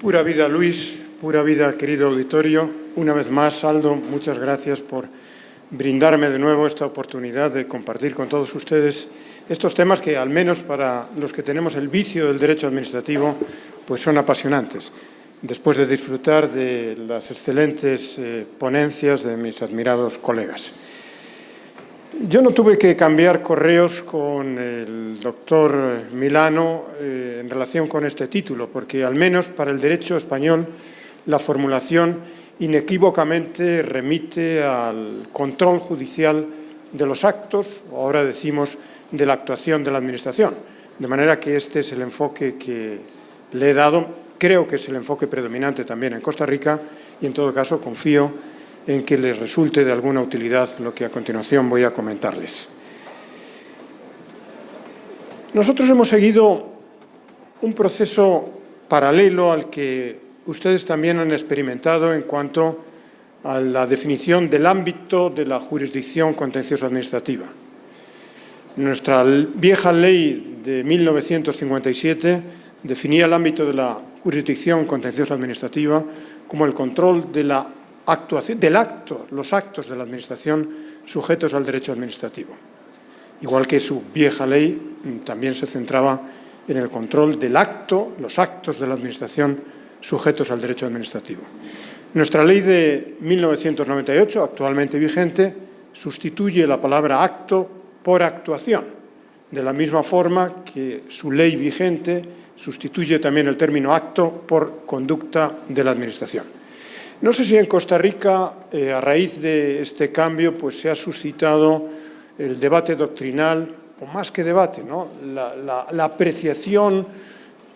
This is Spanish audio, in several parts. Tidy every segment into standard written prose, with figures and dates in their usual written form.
Pura vida, Luis, pura vida, querido auditorio. Una vez más, Aldo, muchas gracias por brindarme de nuevo esta oportunidad de compartir con todos ustedes estos temas que, al menos para los que tenemos el vicio del derecho administrativo, pues son apasionantes. Después de disfrutar de las excelentes ponencias de mis admirados colegas. Yo no tuve que cambiar correos con el doctor Milano en relación con este título, porque al menos para el derecho español la formulación inequívocamente remite al control judicial de los actos, o ahora decimos de la actuación de la Administración. De manera que este es el enfoque que le he dado. Creo que es el enfoque predominante también en Costa Rica y, en todo caso, confío en que les resulte de alguna utilidad lo que a continuación voy a comentarles. Nosotros hemos seguido un proceso paralelo al que ustedes también han experimentado en cuanto a la definición del ámbito de la jurisdicción contencioso administrativa. Nuestra vieja ley de 1957 definía el ámbito de la jurisdicción contencioso administrativa como el control de la actuación, los actos de la Administración sujetos al derecho administrativo. Igual que su vieja ley también se centraba en el control del los actos de la Administración sujetos al derecho administrativo. Nuestra ley de 1998, actualmente vigente, sustituye la palabra acto por actuación, de la misma forma que su ley vigente sustituye también el término acto por conducta de la Administración. No sé si en Costa Rica, a raíz de este cambio, pues se ha suscitado el debate doctrinal, o más que debate, ¿no? la apreciación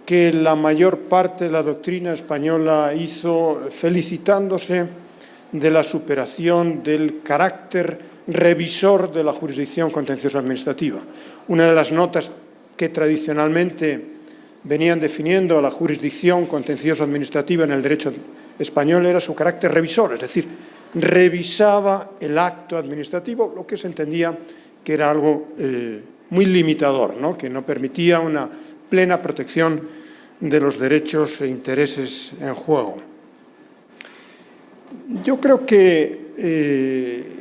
que la mayor parte de la doctrina española hizo felicitándose de la superación del carácter revisor de la jurisdicción contencioso administrativa. Una de las notas que tradicionalmente venían definiendo a la jurisdicción contencioso administrativa en el derecho español era su carácter revisor, es decir, revisaba el acto administrativo, lo que se entendía que era algo muy limitador, ¿no? Que no permitía una plena protección de los derechos e intereses en juego. Yo creo que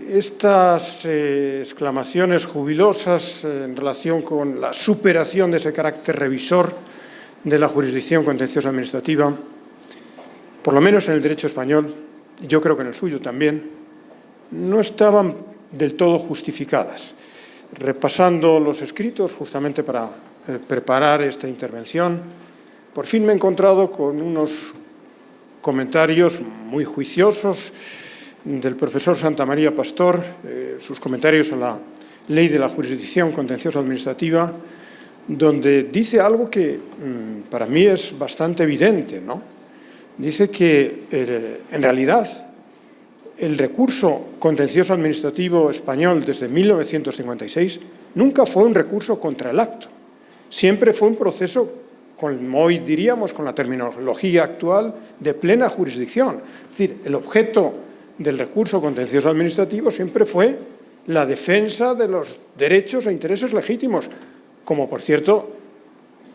estas exclamaciones jubilosas en relación con la superación de ese carácter revisor de la jurisdicción contencioso administrativa, por lo menos en el derecho español, y yo creo que en el suyo también, no estaban del todo justificadas. Repasando los escritos, justamente para preparar esta intervención, por fin me he encontrado con unos comentarios muy juiciosos del profesor Santamaría Pastor, sus comentarios a la Ley de la Jurisdicción Contencioso Administrativa, donde dice algo que para mí es bastante evidente, ¿no? Dice que en realidad el recurso contencioso administrativo español desde 1956 nunca fue un recurso contra el acto, siempre fue un proceso, como hoy diríamos con la terminología actual, de plena jurisdicción. Es decir, el objeto del recurso contencioso administrativo siempre fue la defensa de los derechos e intereses legítimos, como por cierto,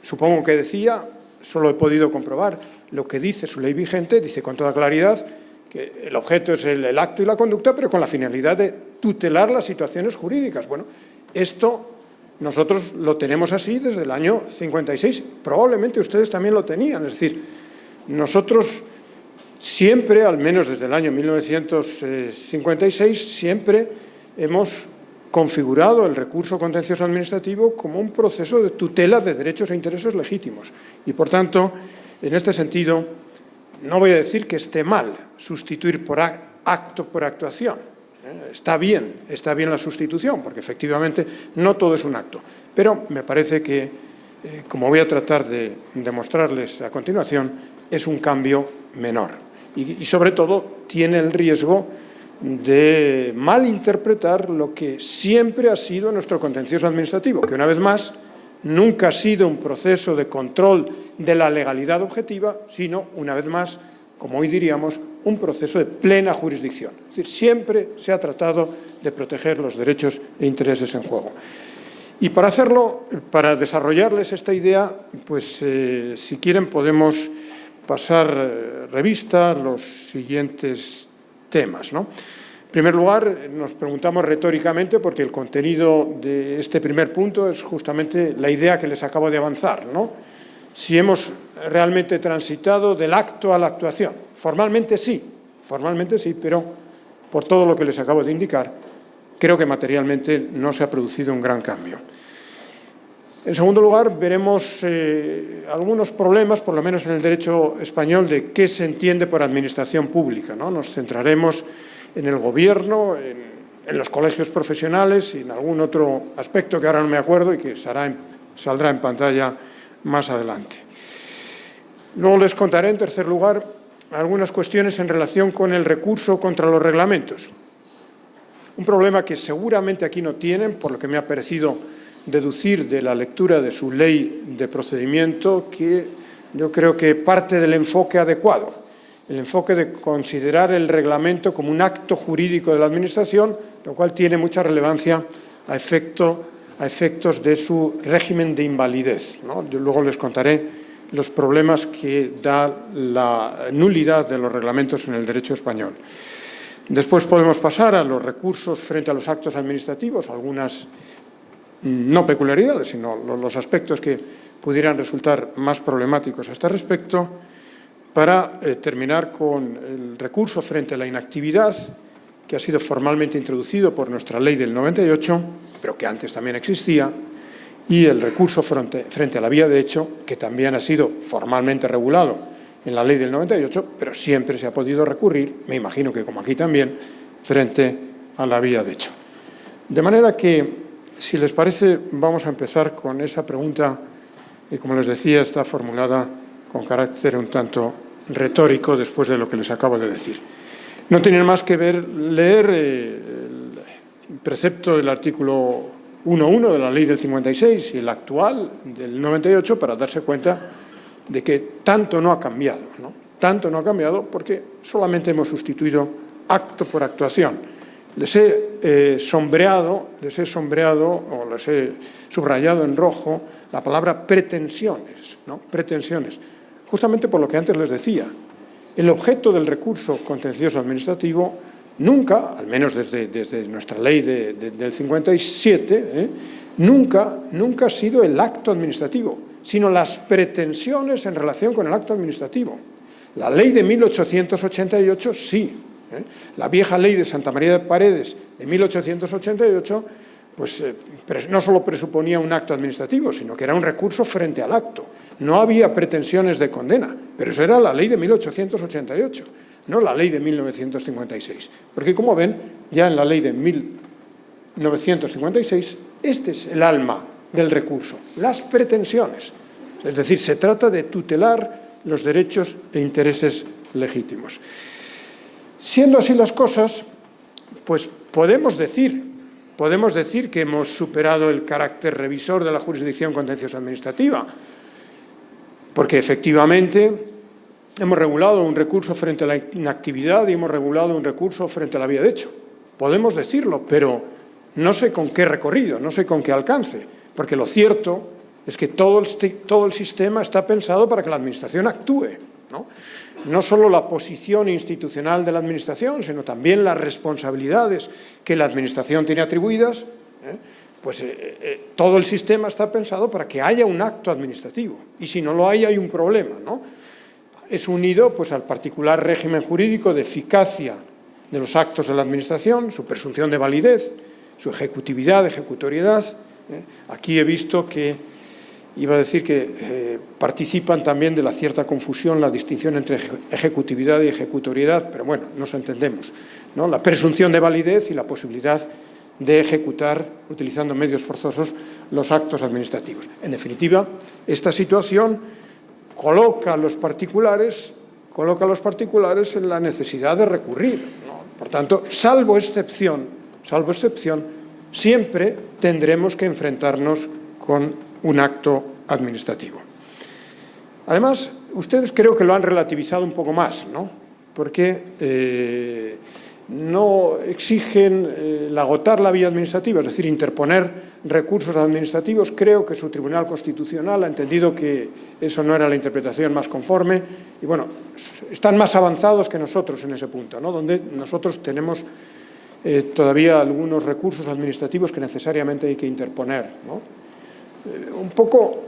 supongo que decía, solo he podido comprobar lo que dice su ley vigente, dice con toda claridad que el objeto es el acto y la conducta, pero con la finalidad de tutelar las situaciones jurídicas. Bueno, esto nosotros lo tenemos así desde el año 56, probablemente ustedes también lo tenían, es decir, nosotros siempre, al menos desde el año 1956, siempre hemos configurado el recurso contencioso administrativo como un proceso de tutela de derechos e intereses legítimos. Y, por tanto, en este sentido, no voy a decir que esté mal sustituir por acto por actuación. Está bien la sustitución, porque efectivamente no todo es un acto. Pero me parece que, como voy a tratar de demostrarles a continuación, es un cambio menor. Y sobre todo, tiene el riesgo de malinterpretar lo que siempre ha sido nuestro contencioso administrativo, que una vez más nunca ha sido un proceso de control de la legalidad objetiva, sino, una vez más, como hoy diríamos, un proceso de plena jurisdicción. Es decir, siempre se ha tratado de proteger los derechos e intereses en juego. Y para hacerlo, para desarrollarles esta idea, pues si quieren podemos pasar revista a los siguientes temas, ¿no? En primer lugar, nos preguntamos retóricamente, porque el contenido de este primer punto es justamente la idea que les acabo de avanzar, ¿no? Si hemos realmente transitado del acto a la actuación. Formalmente sí, pero por todo lo que les acabo de indicar, creo que materialmente no se ha producido un gran cambio. En segundo lugar, veremos algunos problemas, por lo menos en el derecho español, de qué se entiende por administración pública, ¿no? Nos centraremos en el gobierno, en los colegios profesionales y en algún otro aspecto que ahora no me acuerdo y que saldrá en pantalla más adelante. Luego les contaré, en tercer lugar, algunas cuestiones en relación con el recurso contra los reglamentos. Un problema que seguramente aquí no tienen, por lo que me ha parecido deducir de la lectura de su ley de procedimiento, que yo creo que parte del enfoque adecuado, el enfoque de considerar el reglamento como un acto jurídico de la Administración, lo cual tiene mucha relevancia a efectos de su régimen de invalidez, ¿no? Yo luego les contaré los problemas que da la nulidad de los reglamentos en el derecho español. Después podemos pasar a los recursos frente a los actos administrativos, algunas no peculiaridades, sino los aspectos que pudieran resultar más problemáticos a este respecto, para terminar con el recurso frente a la inactividad, que ha sido formalmente introducido por nuestra ley del 98, pero que antes también existía, y el recurso frente a la vía de hecho, que también ha sido formalmente regulado en la ley del 98, pero siempre se ha podido recurrir, me imagino que como aquí también, frente a la vía de hecho. De manera que, si les parece, vamos a empezar con esa pregunta, y como les decía, está formulada con carácter un tanto retórico después de lo que les acabo de decir. No tienen más que leer el precepto del artículo 1.1 de la ley del 56 y el actual del 98 para darse cuenta de que tanto no ha cambiado, ¿no? Tanto no ha cambiado porque solamente hemos sustituido acto por actuación. Les he sombreado o les he subrayado en rojo la palabra pretensiones, ¿no? Pretensiones. Justamente por lo que antes les decía, el objeto del recurso contencioso administrativo nunca, al menos desde nuestra ley del 57, nunca ha sido el acto administrativo, sino las pretensiones en relación con el acto administrativo. La ley de 1888 sí, la vieja ley de Santa María de Paredes de 1888, pues no solo presuponía un acto administrativo, sino que era un recurso frente al acto. No había pretensiones de condena, pero eso era la ley de 1888, no la ley de 1956. Porque, como ven, ya en la ley de 1956, este es el alma del recurso, las pretensiones. Es decir, se trata de tutelar los derechos e intereses legítimos. Siendo así las cosas, pues podemos decir que hemos superado el carácter revisor de la jurisdicción contenciosa administrativa, porque efectivamente hemos regulado un recurso frente a la inactividad y hemos regulado un recurso frente a la vía de hecho. Podemos decirlo, pero no sé con qué recorrido, no sé con qué alcance, porque lo cierto es que todo el sistema está pensado para que la Administración actúe, ¿no? No solo la posición institucional de la Administración, sino también las responsabilidades que la Administración tiene atribuidas, todo el sistema está pensado para que haya un acto administrativo. Y si no lo hay un problema, ¿no? Es unido pues, al particular régimen jurídico de eficacia de los actos de la Administración, su presunción de validez, su ejecutividad, ejecutoriedad. Aquí he visto que iba a decir que participan también de la cierta confusión, la distinción entre ejecutividad y ejecutoriedad, pero bueno, nos entendemos, ¿no? La presunción de validez y la posibilidad de ejecutar, utilizando medios forzosos, los actos administrativos. En definitiva, esta situación coloca a los particulares en la necesidad de recurrir, ¿no? Por tanto, salvo excepción, siempre tendremos que enfrentarnos con un acto administrativo. Además, ustedes creo que lo han relativizado un poco más, ¿no? Porque no exigen el agotar la vía administrativa, es decir, interponer recursos administrativos. Creo que su Tribunal Constitucional ha entendido que eso no era la interpretación más conforme y, bueno, están más avanzados que nosotros en ese punto, ¿no?, donde nosotros tenemos todavía algunos recursos administrativos que necesariamente hay que interponer, ¿no? Un poco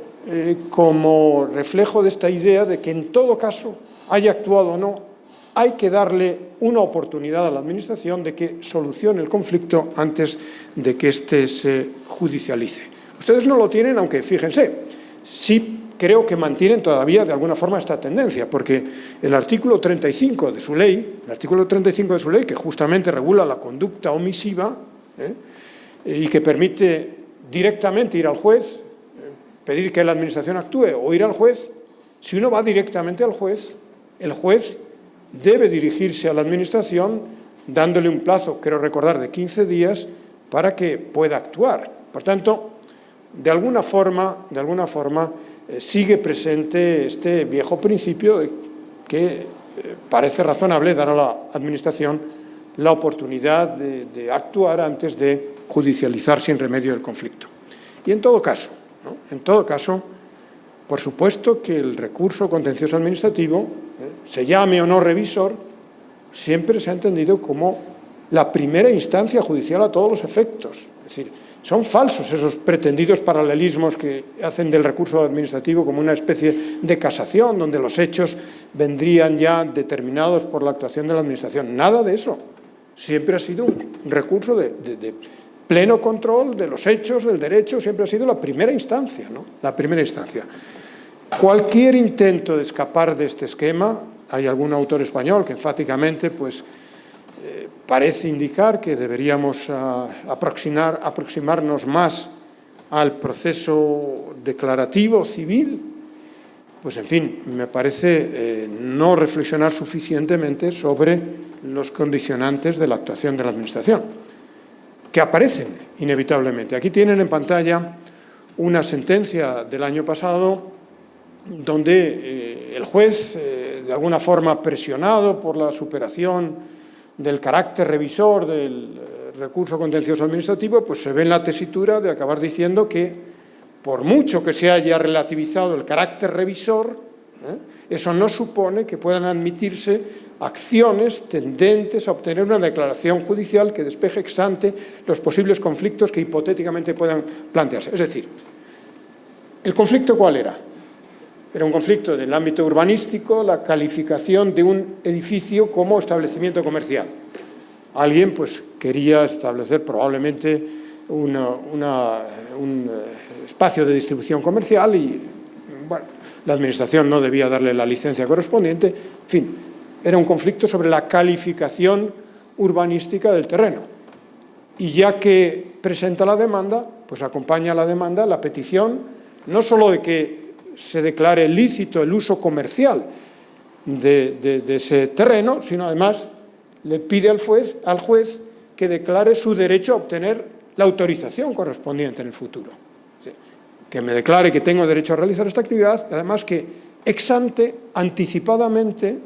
como reflejo de esta idea de que en todo caso, haya actuado o no, hay que darle una oportunidad a la Administración de que solucione el conflicto antes de que éste se judicialice. Ustedes no lo tienen, aunque fíjense, sí creo que mantienen todavía de alguna forma esta tendencia, porque el artículo 35 de su ley, que justamente regula la conducta omisiva y que permite directamente ir al juez, pedir que la Administración actúe o ir al juez, si uno va directamente al juez, el juez debe dirigirse a la Administración dándole un plazo, creo recordar, de 15 días para que pueda actuar. Por tanto, de alguna forma, sigue presente este viejo principio de que parece razonable dar a la Administración la oportunidad de actuar antes de judicializar sin remedio el conflicto. Y en todo caso, ¿no?, por supuesto que el recurso contencioso administrativo, se llame o no revisor, siempre se ha entendido como la primera instancia judicial a todos los efectos. Es decir, son falsos esos pretendidos paralelismos que hacen del recurso administrativo como una especie de casación, donde los hechos vendrían ya determinados por la actuación de la Administración. Nada de eso. Siempre ha sido un recurso de pleno control de los hechos, del derecho, siempre ha sido la primera instancia, ¿no?, la primera instancia. Cualquier intento de escapar de este esquema, hay algún autor español que enfáticamente parece indicar que deberíamos aproximarnos más al proceso declarativo civil, pues en fin, me parece no reflexionar suficientemente sobre los condicionantes de la actuación de la Administración, que aparecen inevitablemente. Aquí tienen en pantalla una sentencia del año pasado donde el juez, de alguna forma presionado por la superación del carácter revisor del recurso contencioso administrativo, pues se ve en la tesitura de acabar diciendo que, por mucho que se haya relativizado el carácter revisor, eso no supone que puedan admitirse acciones tendentes a obtener una declaración judicial que despeje ex ante los posibles conflictos que hipotéticamente puedan plantearse. Es decir, ¿el conflicto cuál era? Era un conflicto del ámbito urbanístico, la calificación de un edificio como establecimiento comercial. Alguien quería establecer probablemente un espacio de distribución comercial y, bueno, la Administración no debía darle la licencia correspondiente. En fin, era un conflicto sobre la calificación urbanística del terreno. Y ya que presenta la demanda, pues acompaña a la demanda la petición no solo de que se declare lícito el uso comercial de ese terreno, sino además le pide al juez que declare su derecho a obtener la autorización correspondiente en el futuro. Sí, que me declare que tengo derecho a realizar esta actividad, y además que ex ante, anticipadamente,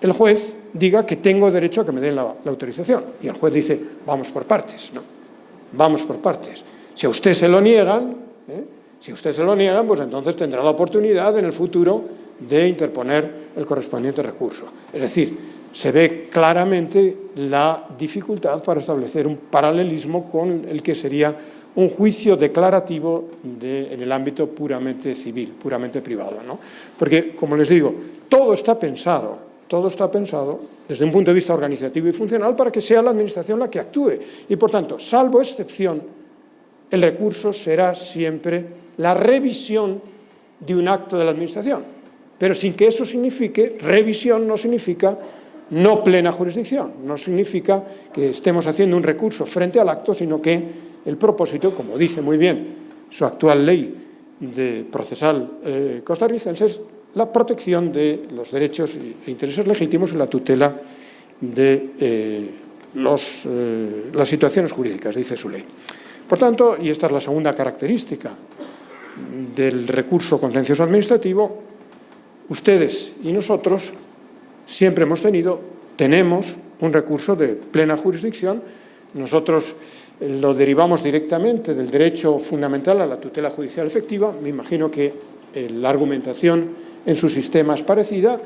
el juez diga que tengo derecho a que me den la autorización. Y el juez dice, vamos por partes, ¿no? Vamos por partes. Si a usted se lo niegan, pues entonces tendrá la oportunidad en el futuro de interponer el correspondiente recurso. Es decir, se ve claramente la dificultad para establecer un paralelismo con el que sería un juicio declarativo en el ámbito puramente civil, puramente privado, ¿no? Porque, como les digo, todo está pensado desde un punto de vista organizativo y funcional para que sea la Administración la que actúe. Y, por tanto, salvo excepción, el recurso será siempre la revisión de un acto de la Administración, pero sin que eso signifique, revisión no significa no plena jurisdicción, no significa que estemos haciendo un recurso frente al acto, sino que el propósito, como dice muy bien su actual ley procesal costarricense, es la protección de los derechos e intereses legítimos y la tutela de las situaciones jurídicas, dice su ley. Por tanto, y esta es la segunda característica del recurso contencioso administrativo, ustedes y nosotros siempre tenemos un recurso de plena jurisdicción. Nosotros lo derivamos directamente del derecho fundamental a la tutela judicial efectiva. Me imagino que la argumentación en su sistema es parecida,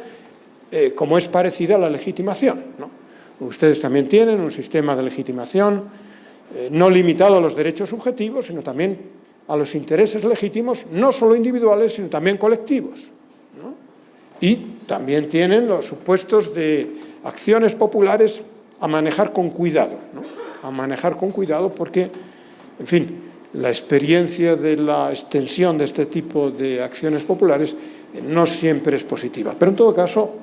como es parecida a la legitimación, ¿no? Ustedes también tienen un sistema de legitimación no limitado a los derechos subjetivos, sino también a los intereses legítimos, no solo individuales, sino también colectivos, ¿no? Y también tienen los supuestos de acciones populares a manejar con cuidado, ¿no? A manejar con cuidado porque, en fin, la experiencia de la extensión de este tipo de acciones populares no siempre es positiva. Pero en todo caso,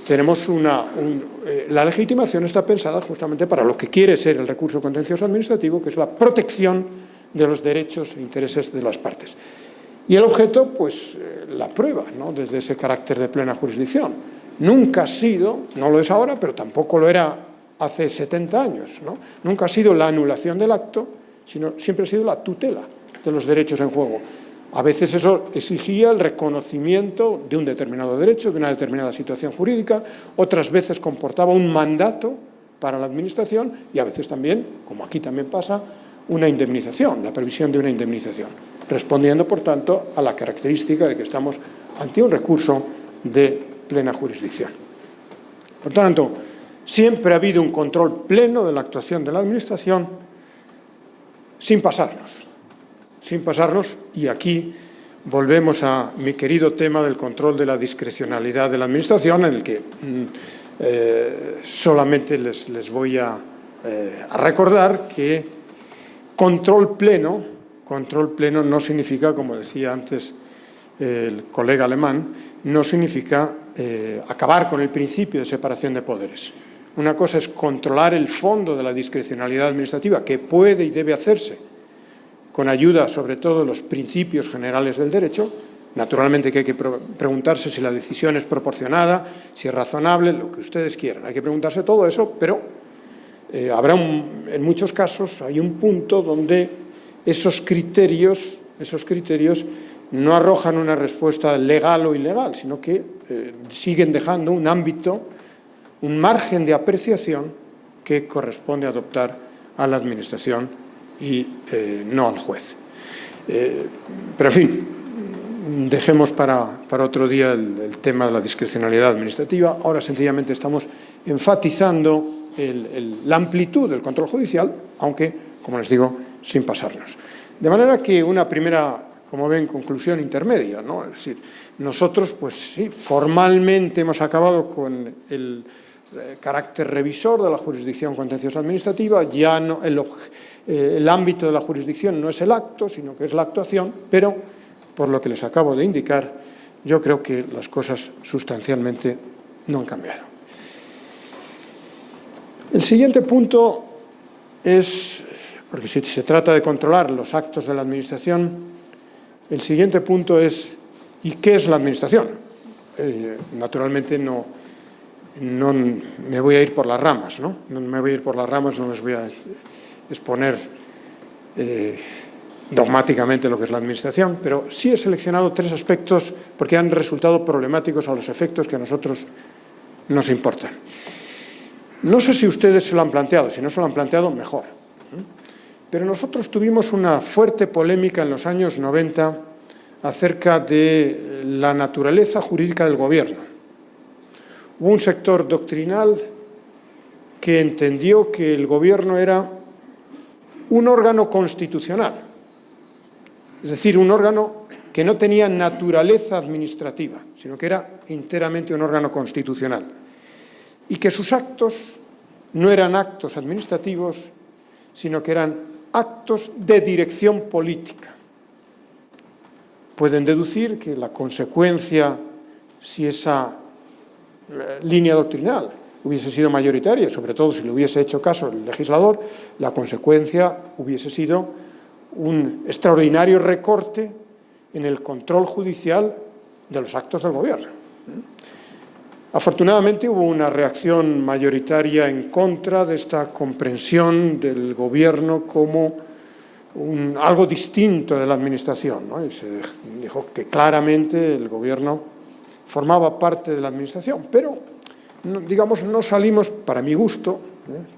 tenemos la legitimación está pensada justamente para lo que quiere ser el recurso contencioso administrativo, que es la protección de los derechos e intereses de las partes. Y el objeto, pues, la prueba, ¿no?, desde ese carácter de plena jurisdicción. Nunca ha sido, no lo es ahora, pero tampoco lo era hace 70 años, ¿no? Nunca ha sido la anulación del acto, sino siempre ha sido la tutela de los derechos en juego. A veces eso exigía el reconocimiento de un determinado derecho, de una determinada situación jurídica, otras veces comportaba un mandato para la Administración y a veces también, como aquí también pasa, una indemnización, la previsión de una indemnización, respondiendo, por tanto, a la característica de que estamos ante un recurso de plena jurisdicción. Por tanto, siempre ha habido un control pleno de la actuación de la Administración sin pasarnos, y aquí volvemos a mi querido tema del control de la discrecionalidad de la Administración, en el que solamente les voy a recordar que control pleno no significa, como decía antes el colega alemán, no significa acabar con el principio de separación de poderes. Una cosa es controlar el fondo de la discrecionalidad administrativa, que puede y debe hacerse con ayuda, sobre todo, de los principios generales del derecho. Naturalmente que hay que preguntarse si la decisión es proporcionada, si es razonable, lo que ustedes quieran. Hay que preguntarse todo eso, pero en muchos casos hay un punto donde esos criterios no arrojan una respuesta legal o ilegal, sino que siguen dejando un ámbito, un margen de apreciación que corresponde adoptar a la Administración y no al juez. Pero, en fin, dejemos para otro día el tema de la discrecionalidad administrativa. Ahora, sencillamente, estamos enfatizando la amplitud del control judicial, aunque, como les digo, sin pasarnos. De manera que una primera, como ven, conclusión intermedia, ¿no? Es decir, nosotros, pues sí, formalmente hemos acabado con el carácter revisor de la jurisdicción contenciosa administrativa. Ya no, el ámbito de la jurisdicción no es el acto, sino que es la actuación, pero, por lo que les acabo de indicar, yo creo que las cosas sustancialmente no han cambiado. El siguiente punto es, porque si se trata de controlar los actos de la Administración, el siguiente punto es, ¿y qué es la Administración? Naturalmente no me voy a ir por las ramas, ¿no? No me voy a ir por las ramas, no les voy a exponer dogmáticamente lo que es la Administración, pero sí he seleccionado 3 aspectos porque han resultado problemáticos a los efectos que a nosotros nos importan. No sé si ustedes se lo han planteado, si no se lo han planteado, mejor. Pero nosotros tuvimos una fuerte polémica en los años 90 acerca de la naturaleza jurídica del Gobierno. Hubo un sector doctrinal que entendió que el Gobierno era un órgano constitucional, es decir, un órgano que no tenía naturaleza administrativa, sino que era enteramente un órgano constitucional, y que sus actos no eran actos administrativos, sino que eran actos de dirección política. Pueden deducir que la consecuencia, si esa línea doctrinal hubiese sido mayoritaria, sobre todo si le hubiese hecho caso el legislador, la consecuencia hubiese sido un extraordinario recorte en el control judicial de los actos del Gobierno. Afortunadamente hubo una reacción mayoritaria en contra de esta comprensión del Gobierno como algo distinto de la Administración, ¿no? Y se dijo que claramente el Gobierno formaba parte de la Administración, pero no salimos, para mi gusto,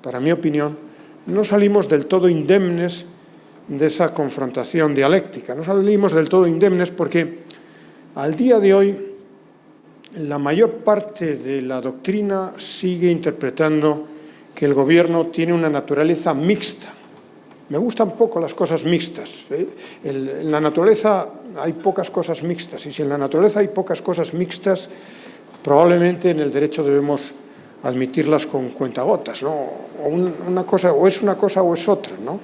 para mi opinión, no salimos del todo indemnes de esa confrontación dialéctica. No salimos del todo indemnes porque al día de hoy la mayor parte de la doctrina sigue interpretando que el Gobierno tiene una naturaleza mixta. Me gustan poco las cosas mixtas. En la naturaleza hay pocas cosas mixtas, y si en la naturaleza hay pocas cosas mixtas, probablemente en el derecho debemos admitirlas con cuentagotas, ¿no? O es una cosa o es otra, ¿no?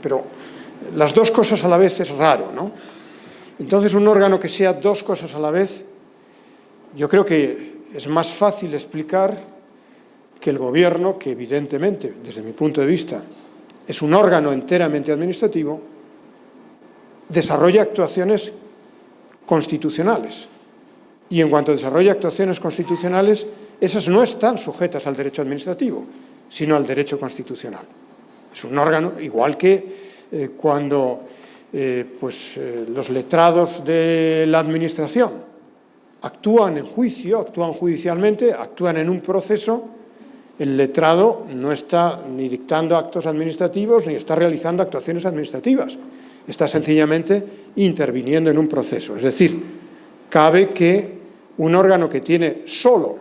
Pero las dos cosas a la vez es raro, ¿no? Entonces, un órgano que sea dos cosas a la vez, yo creo que es más fácil explicar que el Gobierno, que evidentemente, desde mi punto de vista, es un órgano enteramente administrativo, desarrolla actuaciones constitucionales. Y en cuanto desarrolla actuaciones constitucionales, esas no están sujetas al derecho administrativo, sino al derecho constitucional. Es un órgano, igual que cuando los letrados de la Administración actúan en juicio, actúan judicialmente, actúan en un proceso. El letrado no está ni dictando actos administrativos ni está realizando actuaciones administrativas. Está sencillamente interviniendo en un proceso. Es decir, cabe que un órgano que tiene solo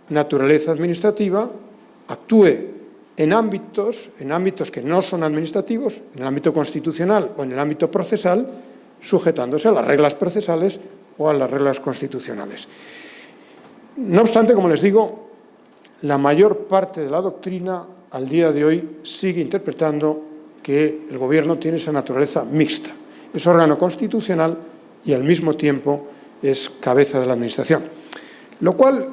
naturaleza administrativa actúe en ámbitos que no son administrativos, en el ámbito constitucional o en el ámbito procesal, sujetándose a las reglas procesales o a las reglas constitucionales. No obstante, como les digo, la mayor parte de la doctrina al día de hoy sigue interpretando que el Gobierno tiene esa naturaleza mixta. Es órgano constitucional y al mismo tiempo es cabeza de la Administración. Lo cual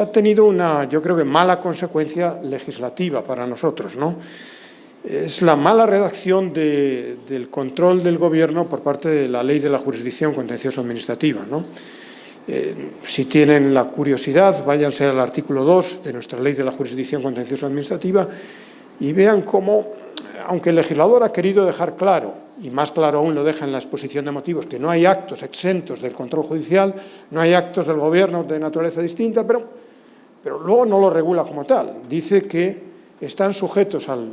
ha tenido una, yo creo que mala consecuencia legislativa para nosotros, ¿no? Es la mala redacción del control del Gobierno por parte de la Ley de la Jurisdicción Contencioso Administrativa, ¿no? Si tienen la curiosidad, váyanse al artículo 2 de nuestra Ley de la Jurisdicción Contencioso Administrativa y vean cómo, aunque el legislador ha querido dejar claro, y más claro aún lo deja en la exposición de motivos, que no hay actos exentos del control judicial, no hay actos del Gobierno de naturaleza distinta, pero luego no lo regula como tal. Dice que están sujetos al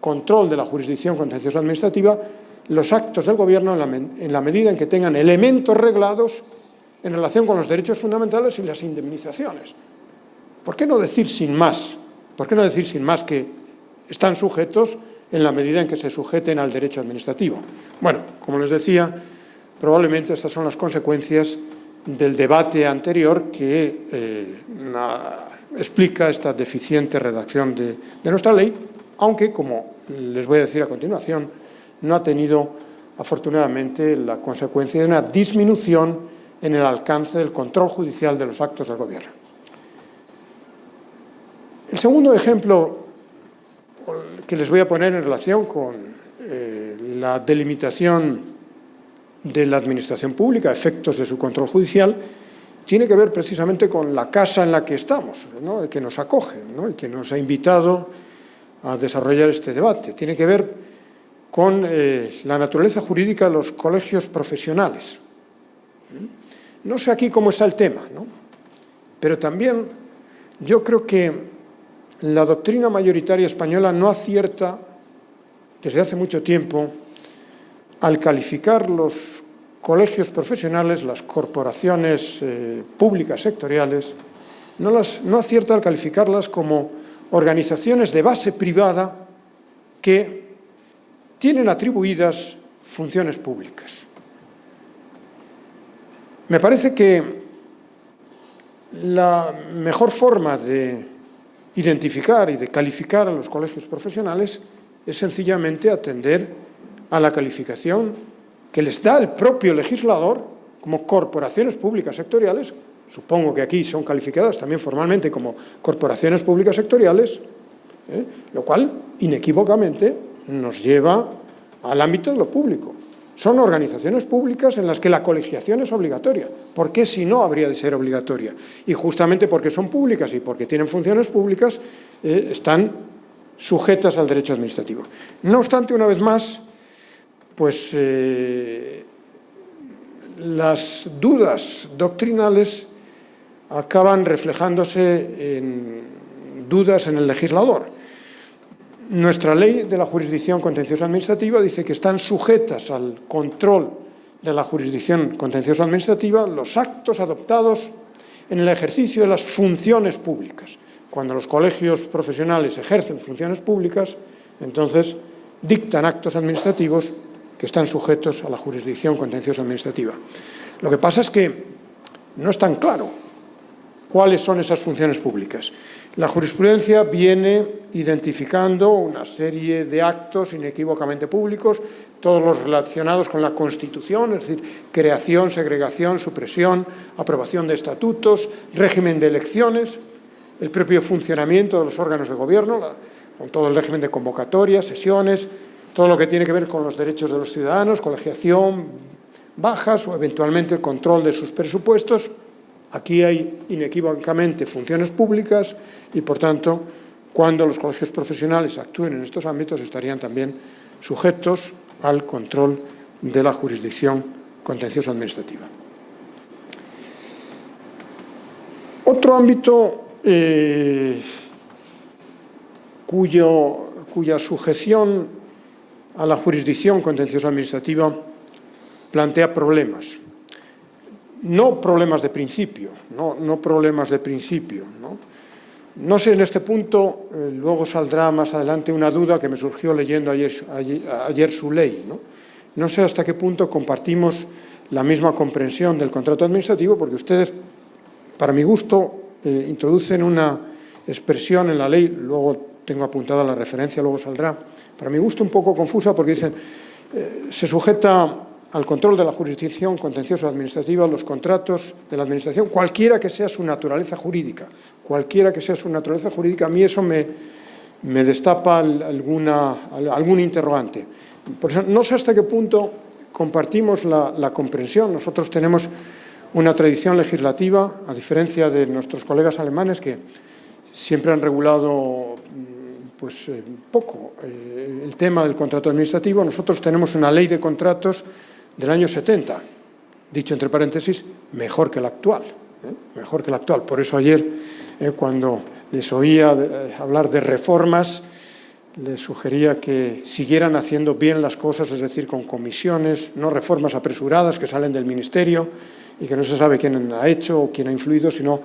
control de la jurisdicción contencioso administrativa los actos del Gobierno en la medida en que tengan elementos reglados en relación con los derechos fundamentales y las indemnizaciones. ¿Por qué no decir sin más? ¿Por qué no decir sin más que están sujetos en la medida en que se sujeten al derecho administrativo? Bueno, como les decía, probablemente estas son las consecuencias del debate anterior que explica esta deficiente redacción de nuestra ley, aunque, como les voy a decir a continuación, no ha tenido, afortunadamente, la consecuencia de una disminución en el alcance del control judicial de los actos del Gobierno. El segundo ejemplo que les voy a poner en relación con la delimitación de la Administración Pública, efectos de su control judicial, tiene que ver precisamente con la casa en la que estamos, ¿no?, que nos acoge, ¿no?, y que nos ha invitado a desarrollar este debate. Tiene que ver con la naturaleza jurídica de los colegios profesionales. No sé aquí cómo está el tema, ¿no?, pero también yo creo que la doctrina mayoritaria española no acierta desde hace mucho tiempo al calificar los colegios profesionales, las corporaciones públicas sectoriales, no acierta al calificarlas como organizaciones de base privada que tienen atribuidas funciones públicas. Me parece que la mejor forma de identificar y de calificar a los colegios profesionales es sencillamente atender a la calificación que les da el propio legislador como corporaciones públicas sectoriales. Supongo que aquí son calificadas también formalmente como corporaciones públicas sectoriales, lo cual inequívocamente nos lleva al ámbito de lo público. Son organizaciones públicas en las que la colegiación es obligatoria. ¿Por qué si no habría de ser obligatoria? Y justamente porque son públicas y porque tienen funciones públicas, están sujetas al derecho administrativo. No obstante, una vez más, las dudas doctrinales acaban reflejándose en dudas en el legislador. Nuestra ley de la jurisdicción contencioso administrativa dice que están sujetas al control de la jurisdicción contencioso administrativa los actos adoptados en el ejercicio de las funciones públicas. Cuando los colegios profesionales ejercen funciones públicas, entonces dictan actos administrativos que están sujetos a la jurisdicción contencioso administrativa. Lo que pasa es que no es tan claro cuáles son esas funciones públicas. La jurisprudencia viene identificando una serie de actos inequívocamente públicos, todos los relacionados con la Constitución, es decir, creación, segregación, supresión, aprobación de estatutos, régimen de elecciones, el propio funcionamiento de los órganos de gobierno, con todo el régimen de convocatorias, sesiones, todo lo que tiene que ver con los derechos de los ciudadanos, colegiación, bajas o eventualmente el control de sus presupuestos. Aquí hay inequívocamente funciones públicas y, por tanto, cuando los colegios profesionales actúen en estos ámbitos estarían también sujetos al control de la jurisdicción contencioso administrativa. Otro ámbito cuya sujeción a la jurisdicción contencioso administrativa plantea problemas. No problemas de principio, no problemas de principio. No sé, en este punto, luego saldrá más adelante una duda que me surgió leyendo ayer su ley. No sé hasta qué punto compartimos la misma comprensión del contrato administrativo, porque ustedes, para mi gusto, introducen una expresión en la ley, luego tengo apuntada la referencia, luego saldrá, para mi gusto un poco confusa, porque dicen, se sujeta al control de la jurisdicción contencioso administrativa los contratos de la Administración, cualquiera que sea su naturaleza jurídica. Cualquiera que sea su naturaleza jurídica, a mí eso me destapa algún interrogante. Por eso, no sé hasta qué punto compartimos la comprensión. Nosotros tenemos una tradición legislativa, a diferencia de nuestros colegas alemanes, que siempre han regulado poco el tema del contrato administrativo. Nosotros tenemos una ley de contratos del año 70, dicho entre paréntesis, mejor que la actual. Mejor que la actual. Por eso ayer, cuando les oía hablar de reformas, les sugería que siguieran haciendo bien las cosas, es decir, con comisiones, no reformas apresuradas que salen del Ministerio y que no se sabe quién ha hecho o quién ha influido, sino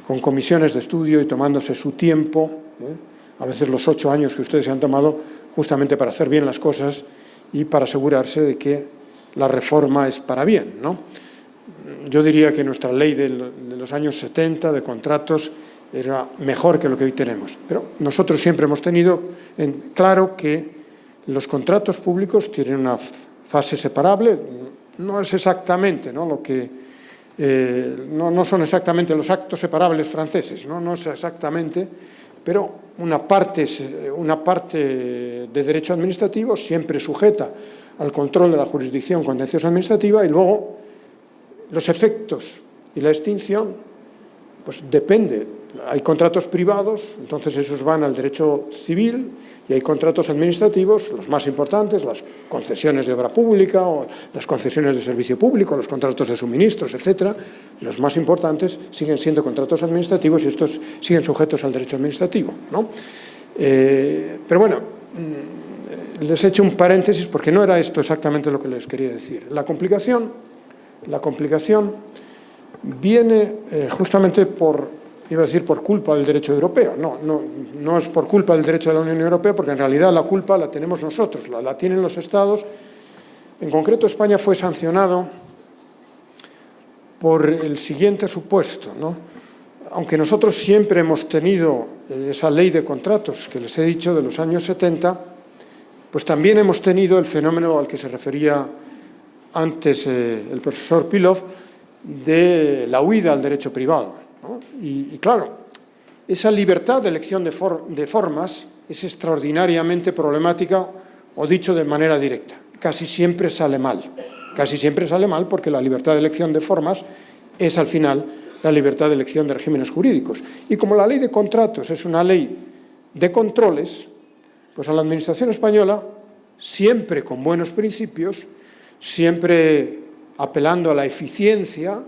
con comisiones de estudio y tomándose su tiempo, a veces los 8 años que ustedes se han tomado, justamente para hacer bien las cosas y para asegurarse de que la reforma es para bien, Yo diría que nuestra ley de los años 70 de contratos era mejor que lo que hoy tenemos. Pero nosotros siempre hemos tenido en claro que los contratos públicos tienen una fase separable. No es exactamente no son exactamente los actos separables franceses, no es exactamente, pero una parte de derecho administrativo siempre sujeta al control de la jurisdicción contencioso administrativa, y luego los efectos y la extinción, pues depende. Hay contratos privados, entonces esos van al derecho civil, y hay contratos administrativos, los más importantes, las concesiones de obra pública o las concesiones de servicio público, los contratos de suministros, etcétera. Los más importantes siguen siendo contratos administrativos y estos siguen sujetos al derecho administrativo, pero bueno, les he hecho un paréntesis porque no era esto exactamente lo que les quería decir. La complicación viene justamente por culpa del derecho europeo. No es por culpa del derecho de la Unión Europea, porque en realidad la culpa la tenemos nosotros, la tienen los Estados. En concreto, España fue sancionado por el siguiente supuesto, Aunque nosotros siempre hemos tenido esa ley de contratos que les he dicho de los años 70, pues también hemos tenido el fenómeno al que se refería antes el profesor Pilov, de la huida al derecho privado. Y claro, esa libertad de elección de formas es extraordinariamente problemática, o dicho de manera directa, casi siempre sale mal. Casi siempre sale mal porque la libertad de elección de formas es al final la libertad de elección de regímenes jurídicos. Y como la ley de contratos es una ley de controles, pues a la Administración española, siempre con buenos principios, siempre apelando a la eficiencia,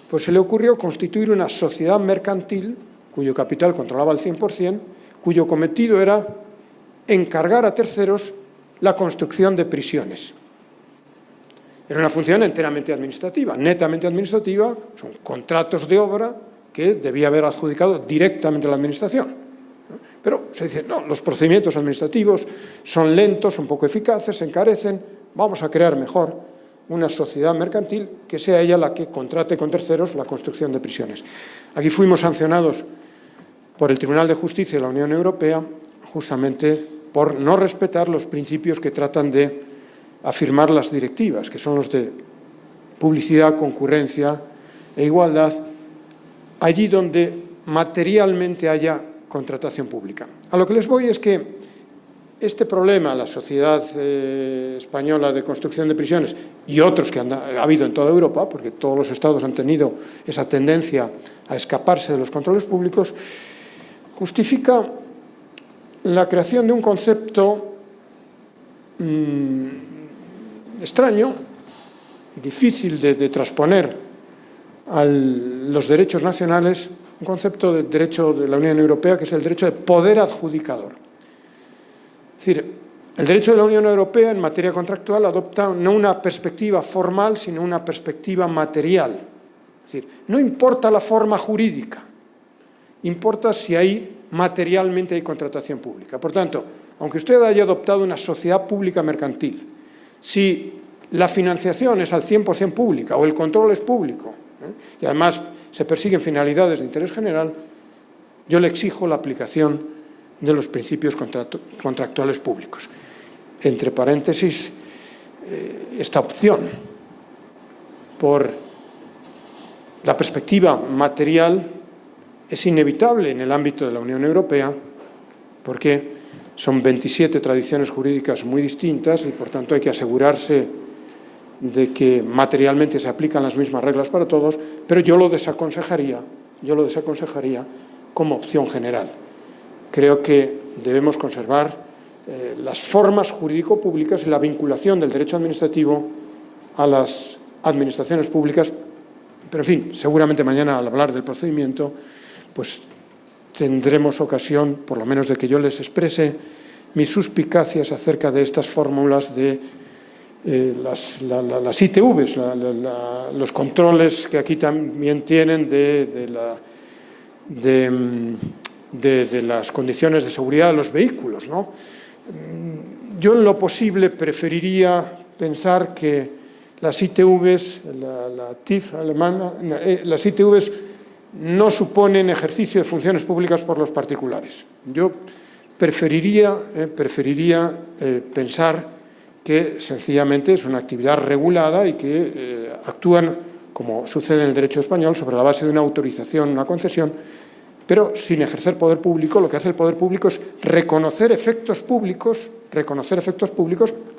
Pues se le ocurrió constituir una sociedad mercantil cuyo capital controlaba el 100%, cuyo cometido era encargar a terceros la construcción de prisiones. Era una función enteramente administrativa, netamente administrativa, son contratos de obra que debía haber adjudicado directamente a la Administración. Pero se dice, no, los procedimientos administrativos son lentos, son poco eficaces, se encarecen, vamos a crear mejor una sociedad mercantil que sea ella la que contrate con terceros la construcción de prisiones. Aquí fuimos sancionados por el Tribunal de Justicia de la Unión Europea justamente por no respetar los principios que tratan de afirmar las directivas, que son los de publicidad, concurrencia e igualdad, allí donde materialmente haya contratación pública. A lo que les voy es que este problema, la sociedad española de construcción de prisiones y otros que ha habido en toda Europa, porque todos los estados han tenido esa tendencia a escaparse de los controles públicos, justifica la creación de un concepto extraño, difícil de transponer a los derechos nacionales, un concepto de derecho de la Unión Europea que es el derecho de poder adjudicador. Es decir, el derecho de la Unión Europea en materia contractual adopta no una perspectiva formal, sino una perspectiva material. Es decir, no importa la forma jurídica, importa si materialmente hay contratación pública. Por tanto, aunque usted haya adoptado una sociedad pública mercantil, si la financiación es al 100% pública o el control es público, y además se persiguen finalidades de interés general, yo le exijo la aplicación de los principios contractuales públicos. Entre paréntesis, esta opción por la perspectiva material es inevitable en el ámbito de la Unión Europea porque son 27 tradiciones jurídicas muy distintas y, por tanto, hay que asegurarse de que materialmente se aplican las mismas reglas para todos, pero yo lo desaconsejaría como opción general. Creo que debemos conservar las formas jurídico-públicas y la vinculación del derecho administrativo a las administraciones públicas, pero, en fin, seguramente mañana al hablar del procedimiento, pues tendremos ocasión, por lo menos, de que yo les exprese mis suspicacias acerca de estas fórmulas de las ITVs, los controles que aquí también tienen de las condiciones de seguridad de los vehículos, ¿no? Yo, en lo posible, preferiría pensar que las ITVs, la TIF alemana, las ITVs no suponen ejercicio de funciones públicas por los particulares. Yo preferiría pensar que sencillamente es una actividad regulada y que actúan, como sucede en el derecho español, sobre la base de una autorización, una concesión, pero sin ejercer poder público. Lo que hace el poder público es reconocer efectos públicos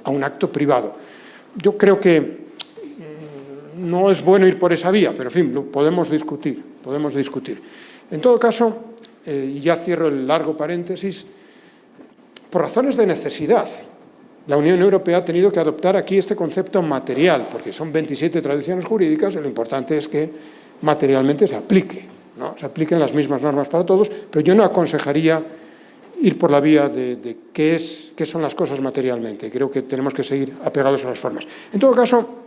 a un acto privado. Yo creo que no es bueno ir por esa vía, pero, en fin, lo podemos discutir. En todo caso, y ya cierro el largo paréntesis, por razones de necesidad, la Unión Europea ha tenido que adoptar aquí este concepto material, porque son 27 tradiciones jurídicas y lo importante es que materialmente se aplique, ¿no? Se apliquen las mismas normas para todos, pero yo no aconsejaría ir por la vía de qué son las cosas materialmente. Creo que tenemos que seguir apegados a las formas. En todo caso,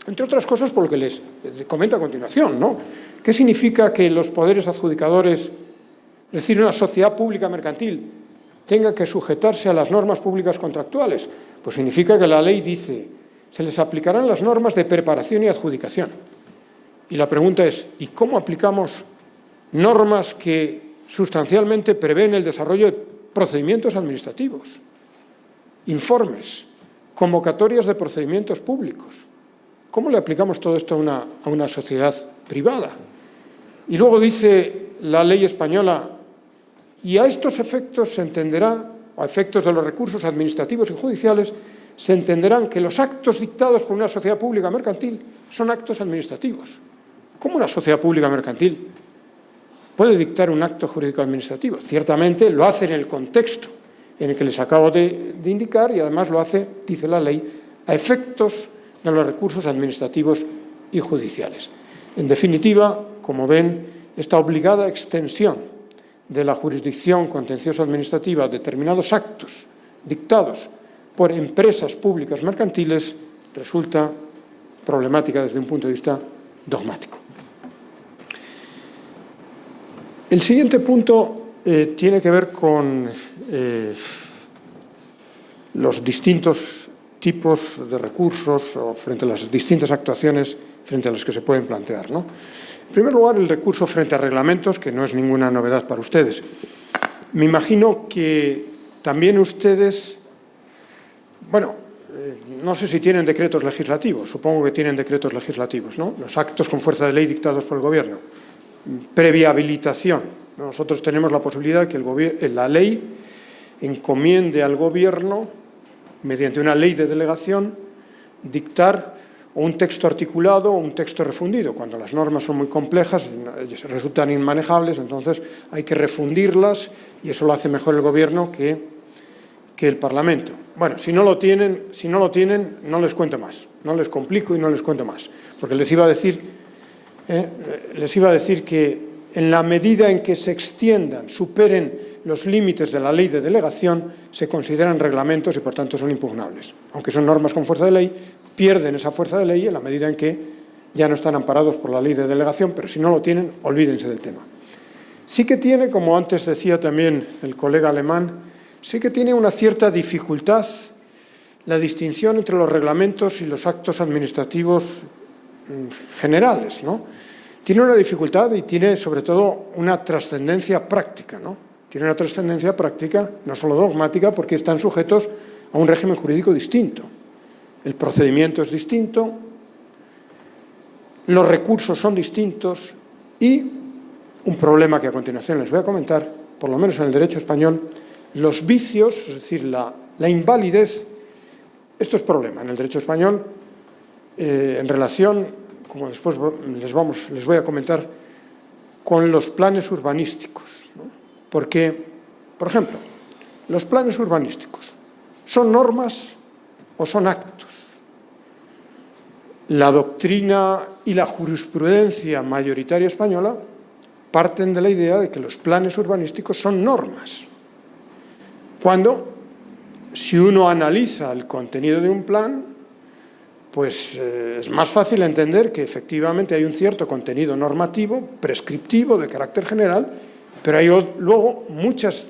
entre otras cosas, por lo que les comento a continuación, ¿no? ¿Qué significa que los poderes adjudicadores, es decir, una sociedad pública mercantil, tenga que sujetarse a las normas públicas contractuales? Pues significa que la ley dice, se les aplicarán las normas de preparación y adjudicación. Y la pregunta es, ¿y cómo aplicamos normas que sustancialmente prevén el desarrollo de procedimientos administrativos, informes, convocatorias de procedimientos públicos? ¿Cómo le aplicamos todo esto a una sociedad privada? Y luego dice la ley española, y a estos efectos se entenderá, a efectos de los recursos administrativos y judiciales, se entenderán que los actos dictados por una sociedad pública mercantil son actos administrativos. ¿Cómo una sociedad pública mercantil puede dictar un acto jurídico administrativo? Ciertamente lo hace en el contexto en el que les acabo de indicar y además lo hace, dice la ley, a efectos de los recursos administrativos y judiciales. En definitiva, como ven, esta obligada extensión de la jurisdicción contencioso administrativa a determinados actos dictados por empresas públicas mercantiles resulta problemática desde un punto de vista dogmático. El siguiente punto tiene que ver con los distintos tipos de recursos o frente a las distintas actuaciones frente a las que se pueden plantear, ¿no? En primer lugar, el recurso frente a reglamentos, que no es ninguna novedad para ustedes. Me imagino que también ustedes, bueno, no sé si tienen decretos legislativos, supongo que tienen decretos legislativos, ¿no? Los actos con fuerza de ley dictados por el Gobierno. Previa habilitación. Nosotros tenemos la posibilidad de que la ley encomiende al Gobierno, mediante una ley de delegación, dictar o un texto articulado o un texto refundido. Cuando las normas son muy complejas, resultan inmanejables, entonces hay que refundirlas y eso lo hace mejor el Gobierno que el Parlamento. Bueno, si no lo tienen, no les cuento más, no les complico y no les cuento más, porque les iba a decir que en la medida en que se extiendan, superen los límites de la ley de delegación, se consideran reglamentos y por tanto son impugnables. Aunque son normas con fuerza de ley, pierden esa fuerza de ley en la medida en que ya no están amparados por la ley de delegación, pero si no lo tienen, olvídense del tema. Sí que tiene, como antes decía también el colega alemán, sí que tiene una cierta dificultad la distinción entre los reglamentos y los actos administrativos generales, ¿no? Tiene una dificultad y tiene, sobre todo, una trascendencia práctica, ¿no? Tiene una trascendencia práctica, no solo dogmática, porque están sujetos a un régimen jurídico distinto. El procedimiento es distinto, los recursos son distintos y un problema que a continuación les voy a comentar, por lo menos en el derecho español, los vicios, es decir, la invalidez, esto es problema en el derecho español en relación, como después les voy a comentar, con los planes urbanísticos, ¿no? Porque, por ejemplo, los planes urbanísticos son normas o son actos. La doctrina y la jurisprudencia mayoritaria española parten de la idea de que los planes urbanísticos son normas. Cuando, si uno analiza el contenido de un plan, pues es más fácil entender que efectivamente hay un cierto contenido normativo, prescriptivo, de carácter general, pero hay luego muchas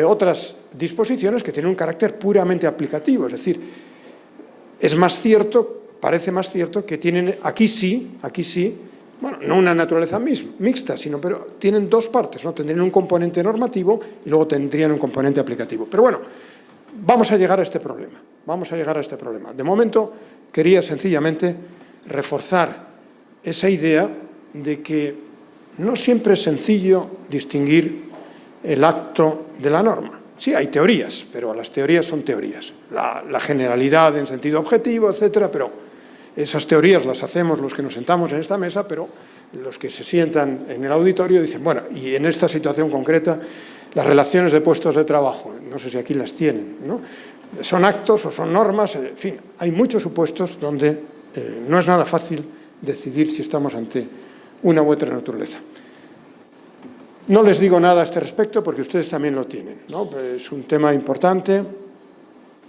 otras disposiciones que tienen un carácter puramente aplicativo. Es decir, es más cierto, parece más cierto que tienen aquí sí, bueno, no una naturaleza mixta, pero tienen dos partes, ¿no? Tendrían un componente normativo y luego tendrían un componente aplicativo. Pero bueno, vamos a llegar a este problema. De momento, quería sencillamente reforzar esa idea de que no siempre es sencillo distinguir el acto de la norma. Sí, hay teorías, pero las teorías son teorías. La generalidad en sentido objetivo, etcétera, pero esas teorías las hacemos los que nos sentamos en esta mesa, pero los que se sientan en el auditorio dicen, bueno, y en esta situación concreta, las relaciones de puestos de trabajo, no sé si aquí las tienen, ¿no? ¿Son actos o son normas? En fin, hay muchos supuestos donde no es nada fácil decidir si estamos ante una u otra naturaleza. No les digo nada a este respecto porque ustedes también lo tienen, ¿no? Es un tema importante,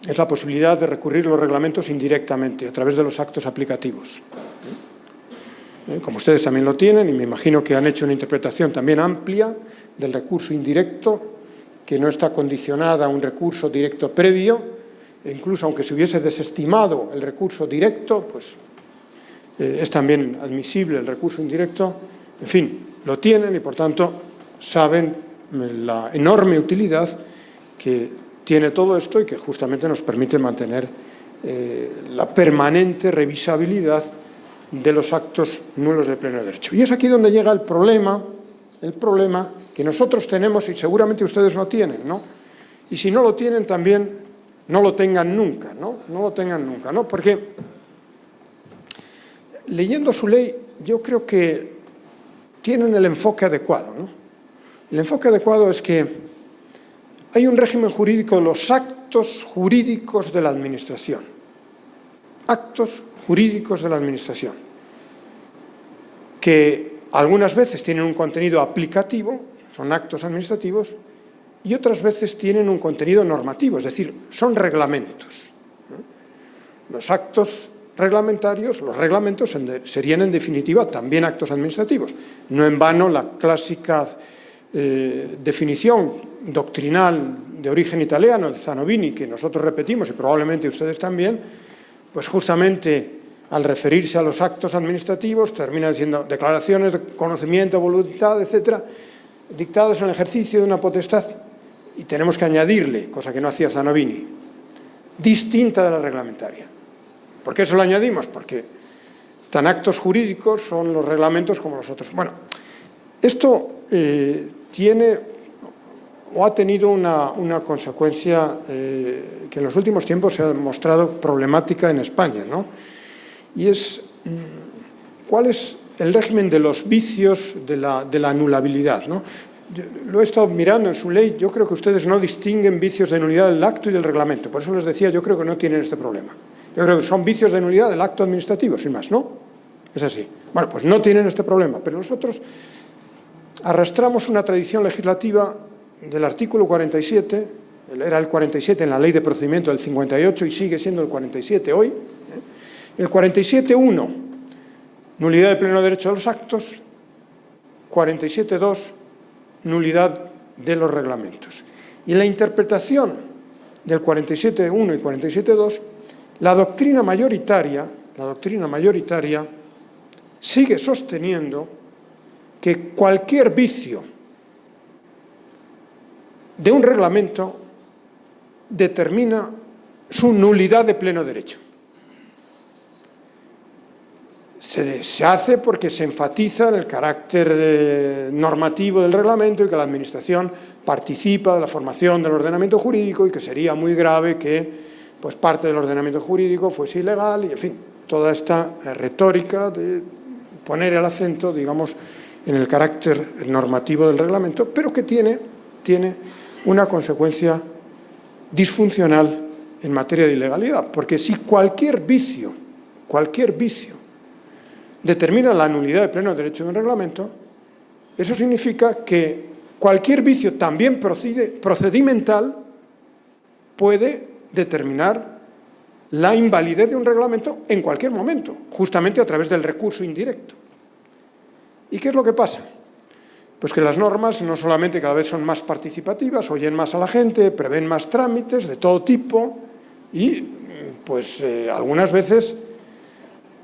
es la posibilidad de recurrir a los reglamentos indirectamente, a través de los actos aplicativos. Como ustedes también lo tienen, y me imagino que han hecho una interpretación también amplia del recurso indirecto, que no está condicionada a un recurso directo previo, e incluso aunque se hubiese desestimado el recurso directo, pues es también admisible el recurso indirecto. En fin, lo tienen y por tanto saben la enorme utilidad que tiene todo esto y que justamente nos permite mantener la permanente revisabilidad de los actos nulos de pleno derecho. Y es aquí donde llega el problema que nosotros tenemos y seguramente ustedes no tienen, ¿no? Y si no lo tienen también, no lo tengan nunca, ¿no? No lo tengan nunca, ¿no? Porque leyendo su ley, yo creo que tienen el enfoque adecuado, ¿no? El enfoque adecuado es que hay un régimen jurídico, los actos jurídicos de la Administración. Actos jurídicos de la Administración. que algunas veces tienen un contenido aplicativo, son actos administrativos, y otras veces tienen un contenido normativo, es decir, son reglamentos. Los actos reglamentarios, los reglamentos serían en definitiva también actos administrativos. No en vano la clásica definición doctrinal de origen italiano, de Zanovini, que nosotros repetimos y probablemente ustedes también, pues justamente al referirse a los actos administrativos termina diciendo declaraciones de conocimiento, voluntad, etcétera, dictados en el ejercicio de una potestad, y tenemos que añadirle, cosa que no hacía Zanovini, distinta de la reglamentaria. ¿Por qué eso lo añadimos? Porque tan actos jurídicos son los reglamentos como los otros. Bueno, esto tiene o ha tenido una consecuencia que en los últimos tiempos se ha mostrado problemática en España, ¿no? Y es cuál es el régimen de los vicios de la anulabilidad, ¿no? Lo he estado mirando en su ley, yo creo que ustedes no distinguen vicios de nulidad del acto y del reglamento, por eso les decía, yo creo que no tienen este problema. Yo creo que son vicios de nulidad del acto administrativo, sin más, ¿no? Es así. Bueno, pues no tienen este problema, pero nosotros arrastramos una tradición legislativa del artículo 47, era el 47 en la Ley de Procedimiento del 58 y sigue siendo el 47 hoy. El 47.1, nulidad de pleno derecho de los actos, 47.2, nulidad de los reglamentos. Y en la interpretación del 47.1 y 47.2, la doctrina mayoritaria sigue sosteniendo que cualquier vicio de un reglamento determina su nulidad de pleno derecho. Se hace porque se enfatiza en el carácter normativo del reglamento y que la Administración participa de la formación del ordenamiento jurídico y que sería muy grave que pues, parte del ordenamiento jurídico fuese ilegal y, en fin, toda esta retórica de poner el acento, digamos, en el carácter normativo del reglamento, pero que tiene una consecuencia disfuncional en materia de ilegalidad, porque si cualquier vicio determina la nulidad de pleno derecho de un reglamento, eso significa que cualquier vicio también procedimental puede determinar la invalidez de un reglamento en cualquier momento, justamente a través del recurso indirecto. ¿Y qué es lo que pasa? Pues que las normas no solamente cada vez son más participativas, oyen más a la gente, prevén más trámites de todo tipo y pues algunas veces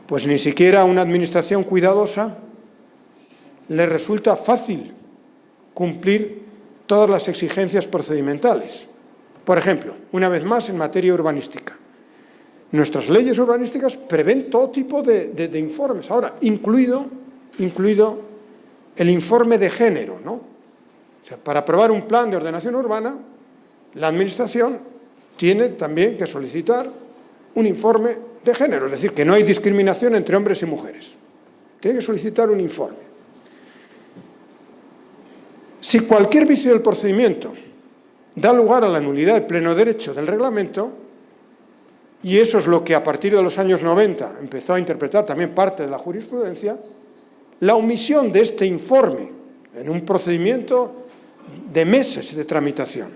pues ni siquiera a una administración cuidadosa le resulta fácil cumplir todas las exigencias procedimentales. Por ejemplo, una vez más en materia urbanística. Nuestras leyes urbanísticas prevén todo tipo de informes, ahora, incluido el informe de género, ¿no? O sea, para aprobar un plan de ordenación urbana, la Administración tiene también que solicitar un informe de género, es decir, que no hay discriminación entre hombres y mujeres. Tiene que solicitar un informe. Si cualquier vicio del procedimiento da lugar a la nulidad de pleno derecho del reglamento, y eso es lo que a partir de los años 90 empezó a interpretar también parte de la jurisprudencia, la omisión de este informe en un procedimiento de meses de tramitación,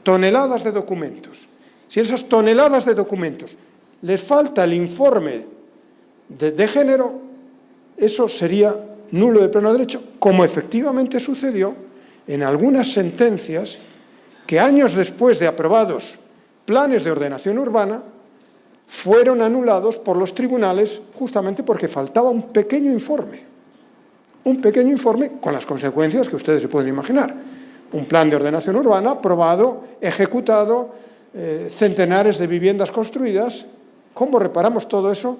toneladas de documentos. Si esas toneladas de documentos les falta el informe de género, eso sería nulo de pleno derecho, como efectivamente sucedió en algunas sentencias que años después de aprobados planes de ordenación urbana fueron anulados por los tribunales justamente porque faltaba un pequeño informe con las consecuencias que ustedes se pueden imaginar. Un plan de ordenación urbana aprobado, ejecutado, centenares de viviendas construidas. ¿Cómo reparamos todo eso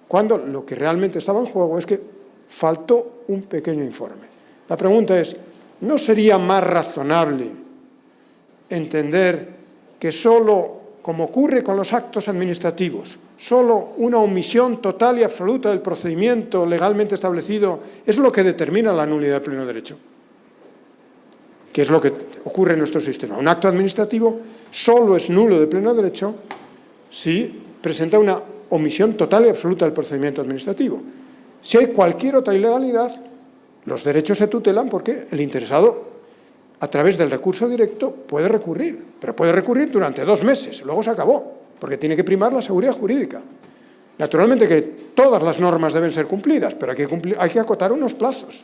cuando lo que realmente estaba en juego es que faltó un pequeño informe? La pregunta es, ¿no sería más razonable entender que solo, como ocurre con los actos administrativos, solo una omisión total y absoluta del procedimiento legalmente establecido es lo que determina la nulidad de pleno derecho? Que es lo que ocurre en nuestro sistema. Un acto administrativo solo es nulo de pleno derecho si presenta una omisión total y absoluta del procedimiento administrativo. Si hay cualquier otra ilegalidad, los derechos se tutelan porque el interesado, a través del recurso directo, puede recurrir, pero puede recurrir durante 2 meses, luego se acabó, porque tiene que primar la seguridad jurídica. Naturalmente que todas las normas deben ser cumplidas, pero hay que acotar unos plazos.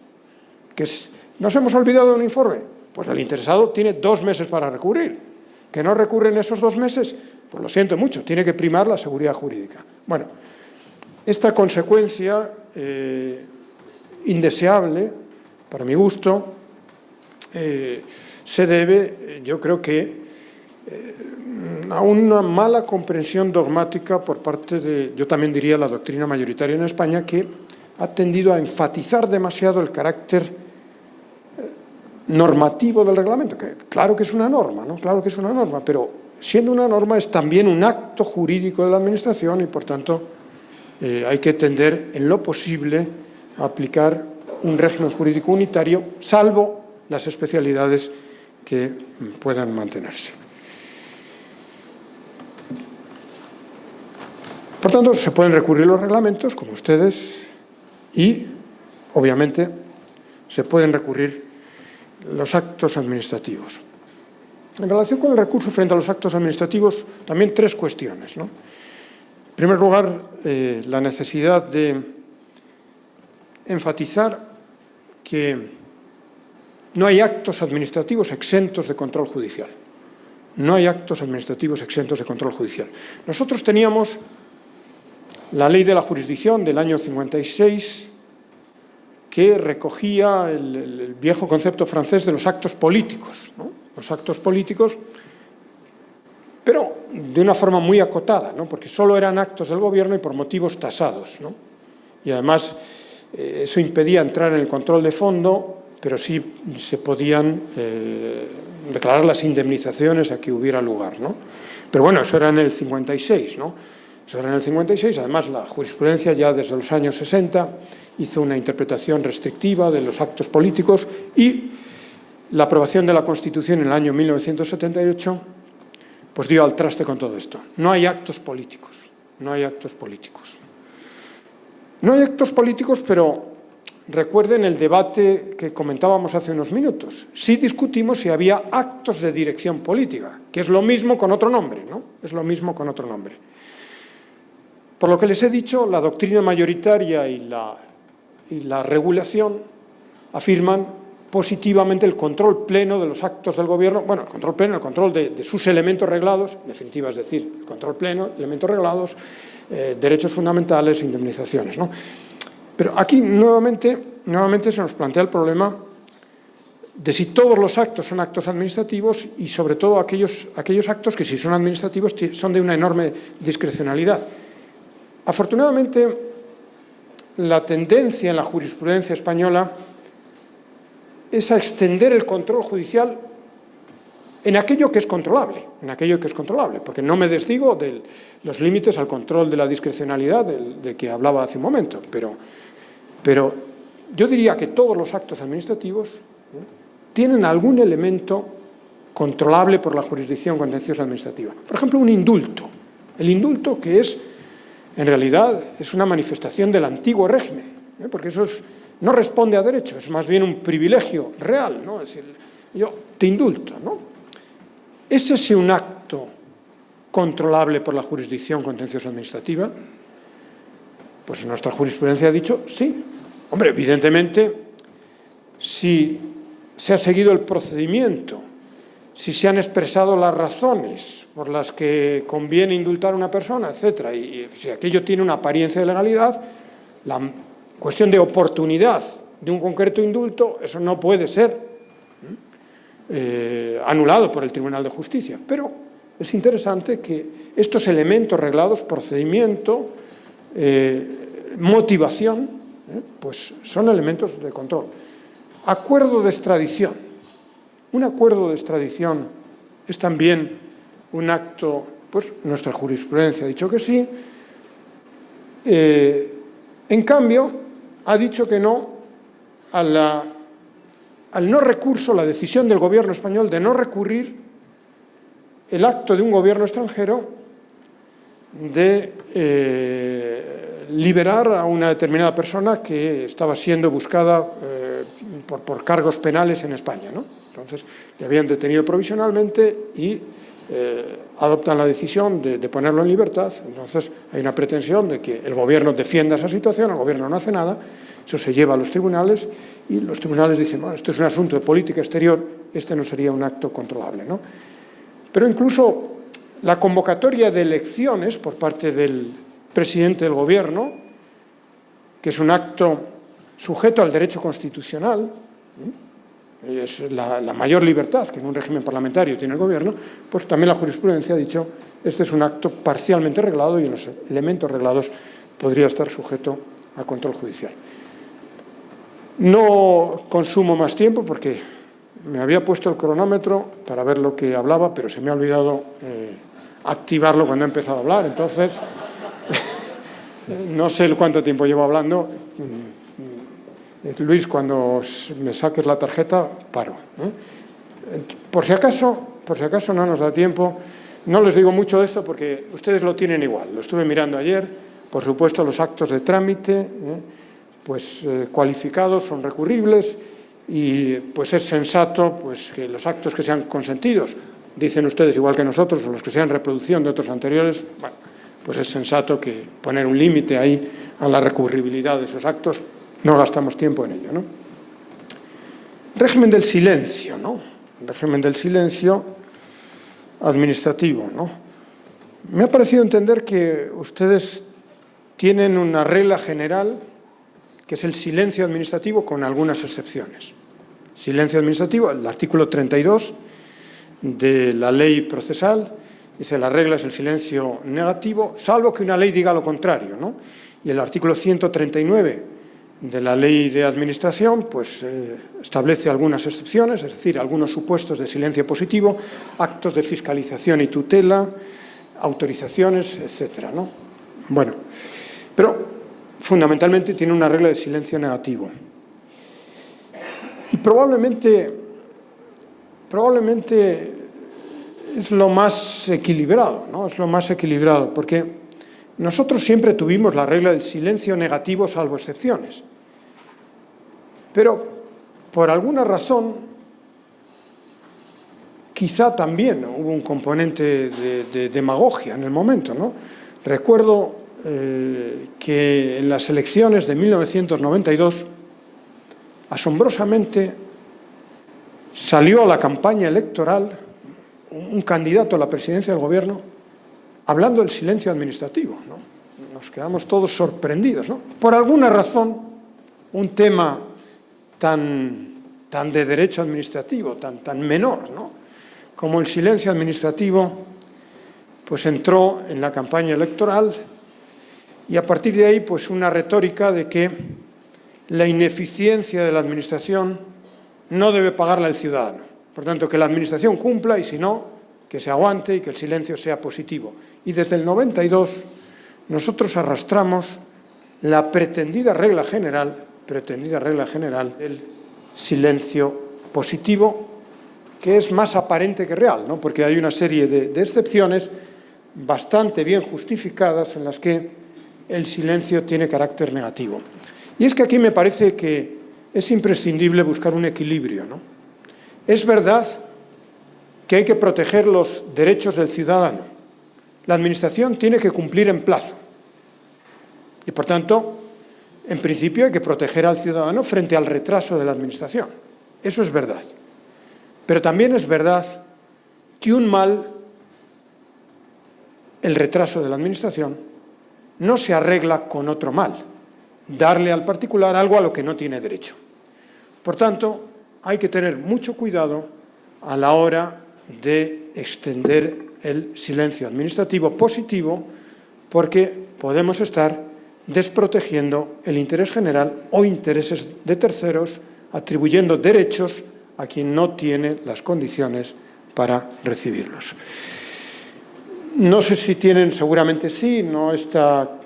¿Nos hemos olvidado de un informe? Pues el interesado tiene 2 meses para recurrir. ¿Que no recurre en esos 2 meses? Pues lo siento mucho, tiene que primar la seguridad jurídica. Bueno, esta consecuencia indeseable, para mi gusto, se debe, yo creo que, a una mala comprensión dogmática por parte de, yo también diría, la doctrina mayoritaria en España, que ha tendido a enfatizar demasiado el carácter normativo del reglamento, que claro que es una norma, ¿no? Claro que es una norma, pero siendo una norma es también un acto jurídico de la Administración y, por tanto, hay que tender en lo posible a aplicar un régimen jurídico unitario, salvo las especialidades que puedan mantenerse. Por tanto, se pueden recurrir los reglamentos, como ustedes, y, obviamente, se pueden recurrir los actos administrativos. En relación con el recurso frente a los actos administrativos, también 3 cuestiones, ¿no? En primer lugar, la necesidad de enfatizar que no hay actos administrativos exentos de control judicial. No hay actos administrativos exentos de control judicial. Nosotros teníamos la Ley de la Jurisdicción del año 56, que recogía el viejo concepto francés de los actos políticos, ¿no? Los actos políticos, pero de una forma muy acotada, ¿no? Porque solo eran actos del gobierno y por motivos tasados, ¿no? Y además eso impedía entrar en el control de fondo, pero sí se podían declarar las indemnizaciones a que hubiera lugar, ¿no? Pero bueno, eso era en el 56, ¿no? Eso era en el 56, además la jurisprudencia ya desde los años 60 hizo una interpretación restrictiva de los actos políticos y la aprobación de la Constitución en el año 1978 pues dio al traste con todo esto. No hay actos políticos, no hay actos políticos. No hay actos políticos, pero recuerden el debate que comentábamos hace unos minutos. Sí discutimos si había actos de dirección política, que es lo mismo con otro nombre, ¿no? Es lo mismo con otro nombre. Por lo que les he dicho, la doctrina mayoritaria y la regulación afirman positivamente el control pleno de los actos del gobierno, bueno, el control pleno, el control de sus elementos reglados, en definitiva, es decir, el control pleno, elementos reglados, derechos fundamentales, indemnizaciones, ¿no? Pero aquí nuevamente se nos plantea el problema de si todos los actos son actos administrativos y sobre todo aquellos actos que si son administrativos son de una enorme discrecionalidad. Afortunadamente, la tendencia en la jurisprudencia española es a extender el control judicial en aquello que es controlable, porque no me desdigo de los límites al control de la discrecionalidad de que hablaba hace un momento, pero yo diría que todos los actos administrativos tienen algún elemento controlable por la jurisdicción contenciosa administrativa. Por ejemplo, un indulto. El indulto, que es, en realidad, es una manifestación del antiguo régimen, porque eso no responde a derecho, es más bien un privilegio real, ¿no? Es decir, yo te indulto, ¿no? ¿Es ese un acto controlable por la jurisdicción contenciosa administrativa? Pues nuestra jurisprudencia ha dicho sí. Hombre, evidentemente, si se ha seguido el procedimiento, si se han expresado las razones por las que conviene indultar a una persona, etcétera, y si aquello tiene una apariencia de legalidad, la cuestión de oportunidad de un concreto indulto, eso no puede ser anulado por el Tribunal de Justicia. Pero es interesante que estos elementos reglados, procedimiento, motivación, pues son elementos de control. Acuerdo de extradición. Un acuerdo de extradición es también un acto, pues nuestra jurisprudencia ha dicho que sí. En cambio, ha dicho que no al no recurso, la decisión del gobierno español de no recurrir el acto de un gobierno extranjero de liberar a una determinada persona que estaba siendo buscada por cargos penales en España, ¿no? Entonces, le habían detenido provisionalmente y adoptan la decisión de ponerlo en libertad. Entonces, hay una pretensión de que el Gobierno defienda esa situación, el Gobierno no hace nada, eso se lleva a los tribunales y los tribunales dicen, bueno, esto es un asunto de política exterior, este no sería un acto controlable, ¿no? Pero incluso la convocatoria de elecciones por parte del presidente del Gobierno, que es un acto sujeto al derecho constitucional, es la mayor libertad que en un régimen parlamentario tiene el Gobierno, pues también la jurisprudencia ha dicho este es un acto parcialmente reglado y en los elementos reglados podría estar sujeto a control judicial. No consumo más tiempo porque me había puesto el cronómetro para ver lo que hablaba, pero se me ha olvidado activarlo cuando he empezado a hablar, entonces no sé cuánto tiempo llevo hablando. Luis, cuando me saques la tarjeta, paro. Por si acaso no nos da tiempo, no les digo mucho de esto porque ustedes lo tienen igual. Lo estuve mirando ayer, por supuesto los actos de trámite, cualificados, son recurribles y pues es sensato pues, que los actos que sean consentidos, dicen ustedes igual que nosotros, o los que sean reproducción de otros anteriores, bueno, pues es sensato que poner un límite ahí a la recurribilidad de esos actos. No gastamos tiempo en ello, ¿no? Régimen del silencio, ¿no? Régimen del silencio administrativo, ¿no? Me ha parecido entender que ustedes tienen una regla general que es el silencio administrativo con algunas excepciones. Silencio administrativo, el artículo 32 de la ley procesal dice la regla es el silencio negativo, salvo que una ley diga lo contrario, ¿no? Y el artículo 139 de la Ley de Administración pues, establece algunas excepciones, es decir, algunos supuestos de silencio positivo, actos de fiscalización y tutela, autorizaciones, etcétera, ¿no? Bueno, pero fundamentalmente tiene una regla de silencio negativo. Y probablemente es lo más equilibrado, ¿no? Es lo más equilibrado, porque nosotros siempre tuvimos la regla del silencio negativo salvo excepciones. Pero, por alguna razón, quizá también hubo un componente de demagogia en el momento, ¿no? Recuerdo que en las elecciones de 1992, asombrosamente, salió a la campaña electoral un candidato a la presidencia del Gobierno hablando del silencio administrativo, ¿no? Nos quedamos todos sorprendidos, ¿no? Por alguna razón, un tema tan de derecho administrativo, tan menor, ¿no? Como el silencio administrativo, pues entró en la campaña electoral y a partir de ahí pues una retórica de que la ineficiencia de la administración no debe pagarla el ciudadano. Por tanto, que la administración cumpla y si no, que se aguante y que el silencio sea positivo. Y desde el 92 nosotros arrastramos la pretendida regla general del silencio positivo, que es más aparente que real, ¿no? Porque hay una serie de excepciones bastante bien justificadas en las que el silencio tiene carácter negativo. Y es que aquí me parece que es imprescindible buscar un equilibrio, ¿no? Es verdad que hay que proteger los derechos del ciudadano. La Administración tiene que cumplir en plazo. Y, por tanto, en principio hay que proteger al ciudadano frente al retraso de la Administración. Eso es verdad. Pero también es verdad que un mal, el retraso de la Administración, no se arregla con otro mal, darle al particular algo a lo que no tiene derecho. Por tanto, hay que tener mucho cuidado a la hora de extender el silencio administrativo positivo, porque podemos estar desprotegiendo el interés general o intereses de terceros, atribuyendo derechos a quien no tiene las condiciones para recibirlos. No sé si tienen, seguramente sí, ¿no?, esta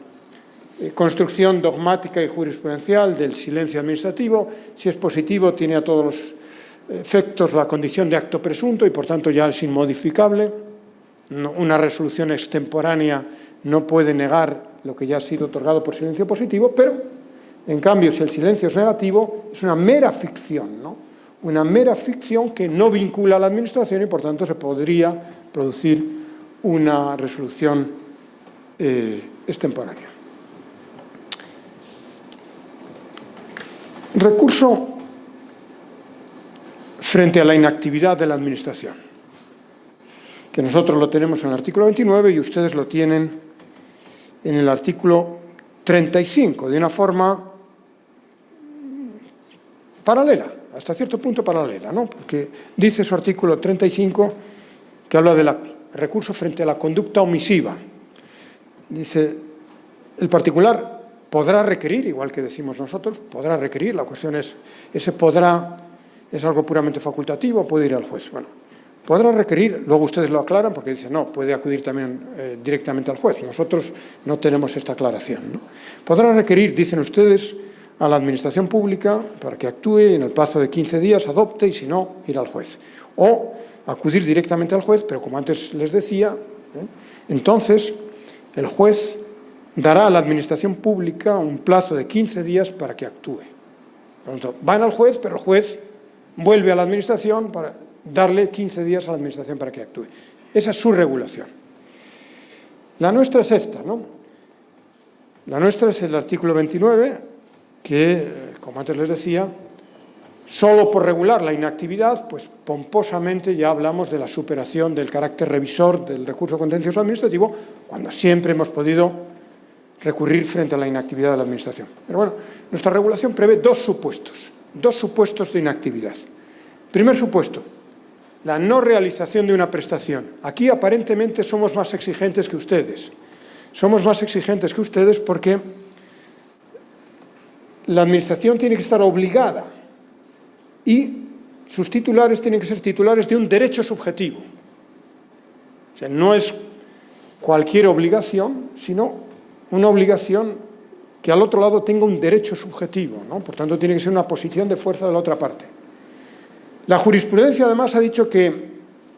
construcción dogmática y jurisprudencial del silencio administrativo. Si es positivo, tiene a todos los efectos la condición de acto presunto y, por tanto, ya es inmodificable. Una resolución extemporánea no puede negar lo que ya ha sido otorgado por silencio positivo, pero, en cambio, si el silencio es negativo, es una mera ficción, ¿no? Una mera ficción que no vincula a la Administración y, por tanto, se podría producir una resolución extemporánea. Recurso frente a la inactividad de la Administración, que nosotros lo tenemos en el artículo 29 y ustedes lo tienen en el artículo 35, de una forma paralela, hasta cierto punto paralela, ¿no? Porque dice su artículo 35 que habla del recurso frente a la conducta omisiva. Dice, el particular podrá requerir, igual que decimos nosotros, podrá requerir, la cuestión es, ese podrá es algo puramente facultativo, puede ir al juez. Bueno, podrá requerir, luego ustedes lo aclaran porque dicen, no, puede acudir también directamente al juez. Nosotros no tenemos esta aclaración, ¿no? Podrá requerir, dicen ustedes, a la Administración Pública para que actúe en el plazo de 15 días, adopte y, si no, ir al juez. O acudir directamente al juez, pero como antes les decía, entonces el juez dará a la Administración Pública un plazo de 15 días para que actúe. Por lo tanto, van al juez, pero el juez vuelve a la Administración para darle 15 días a la Administración para que actúe. Esa es su regulación. La nuestra es esta, ¿no? La nuestra es el artículo 29, que, como antes les decía, solo por regular la inactividad, pues pomposamente ya hablamos de la superación del carácter revisor del recurso contencioso administrativo, cuando siempre hemos podido recurrir frente a la inactividad de la Administración. Pero bueno, nuestra regulación prevé dos supuestos de inactividad. Primer supuesto, la no realización de una prestación. Aquí aparentemente somos más exigentes que ustedes. Somos más exigentes que ustedes porque la Administración tiene que estar obligada y sus titulares tienen que ser titulares de un derecho subjetivo. O sea, no es cualquier obligación, sino una obligación que al otro lado tenga un derecho subjetivo, ¿no? Por tanto, tiene que ser una posición de fuerza de la otra parte. La jurisprudencia, además, ha dicho que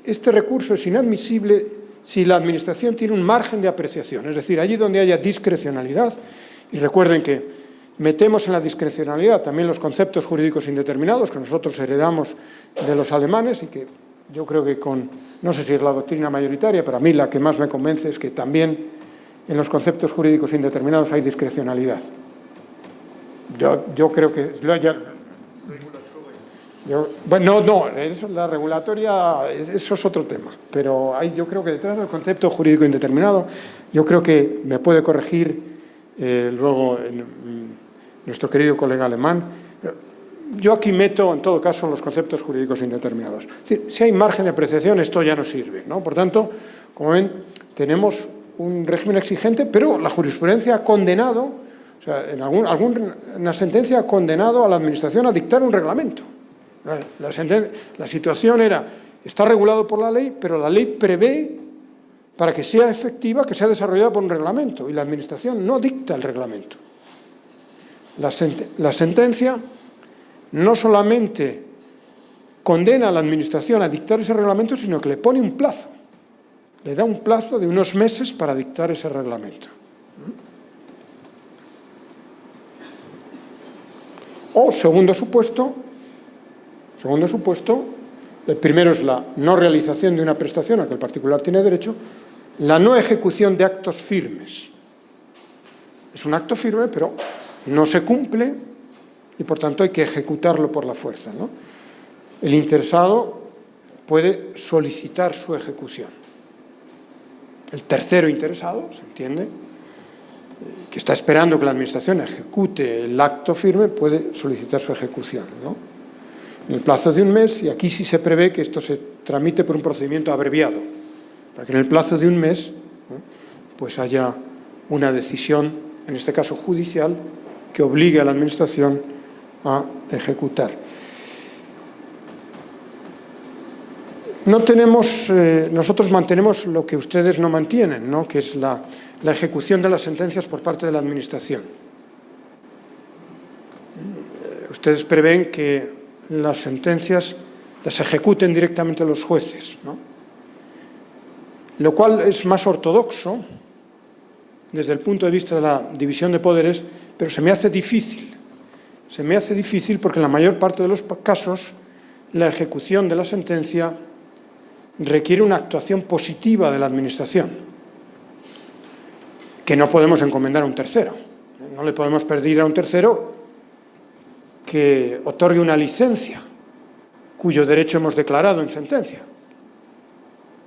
este recurso es inadmisible si la Administración tiene un margen de apreciación, es decir, allí donde haya discrecionalidad. Y recuerden que metemos en la discrecionalidad también los conceptos jurídicos indeterminados que nosotros heredamos de los alemanes y que yo creo que no sé si es la doctrina mayoritaria, pero a mí la que más me convence es que también en los conceptos jurídicos indeterminados hay discrecionalidad. Yo creo que... Bueno, no, la regulatoria, eso es otro tema, pero yo creo que detrás del concepto jurídico indeterminado, yo creo que me puede corregir luego nuestro querido colega alemán. Yo aquí meto, en todo caso, los conceptos jurídicos indeterminados. Es decir, si hay margen de apreciación, esto ya no sirve, ¿no? Por tanto, como ven, tenemos un régimen exigente, pero la jurisprudencia ha condenado, o sea, en alguna sentencia ha condenado a la Administración a dictar un reglamento. La situación está regulado por la ley, pero la ley prevé, para que sea efectiva, que sea desarrollada por un reglamento, y la Administración no dicta el reglamento. La sentencia no solamente condena a la Administración a dictar ese reglamento, sino que le pone un plazo. Le da un plazo de unos meses para dictar ese reglamento. O, segundo supuesto, el primero es la no realización de una prestación a que el particular tiene derecho, la no ejecución de actos firmes. Es un acto firme, pero no se cumple y, por tanto, hay que ejecutarlo por la fuerza, ¿no? El interesado puede solicitar su ejecución. El tercero interesado, ¿se entiende?, que está esperando que la Administración ejecute el acto firme, puede solicitar su ejecución, ¿no?, en el plazo de un mes, y aquí sí se prevé que esto se tramite por un procedimiento abreviado, para que en el plazo de un mes, ¿no?, pues haya una decisión, en este caso judicial, que obligue a la Administración a ejecutar. Nosotros mantenemos lo que ustedes no mantienen, ¿no?, que es la ejecución de las sentencias por parte de la Administración. Ustedes prevén que las sentencias las ejecuten directamente los jueces, ¿no?, lo cual es más ortodoxo desde el punto de vista de la división de poderes, pero se me hace difícil. Se me hace difícil porque en la mayor parte de los casos la ejecución de la sentencia requiere una actuación positiva de la Administración, que no podemos encomendar a un tercero. No le podemos pedir a un tercero que otorgue una licencia cuyo derecho hemos declarado en sentencia.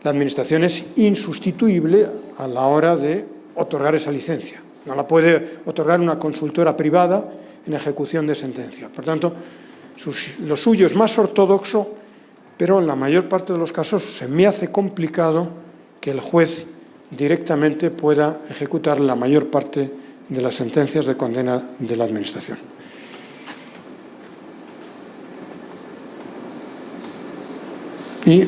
La Administración es insustituible a la hora de otorgar esa licencia. No la puede otorgar una consultora privada en ejecución de sentencia. Por tanto, lo suyo es más ortodoxo, pero en la mayor parte de los casos se me hace complicado que el juez directamente pueda ejecutar la mayor parte de las sentencias de condena de la Administración. Y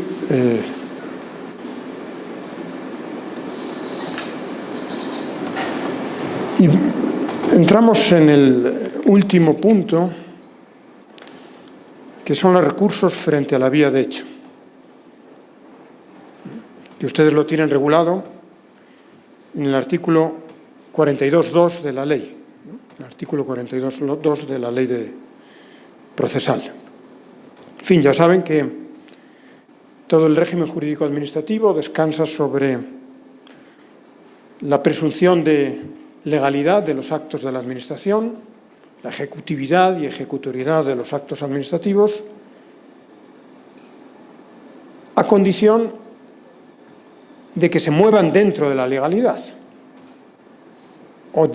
entramos en el último punto, que son los recursos frente a la vía de hecho, que ustedes lo tienen regulado en el artículo 42.2 de la ley, el artículo 42.2 de la ley procesal. En fin, ya saben que todo el régimen jurídico administrativo descansa sobre la presunción de legalidad de los actos de la Administración, la ejecutividad y ejecutoriedad de los actos administrativos, a condición de que se muevan dentro de la legalidad, o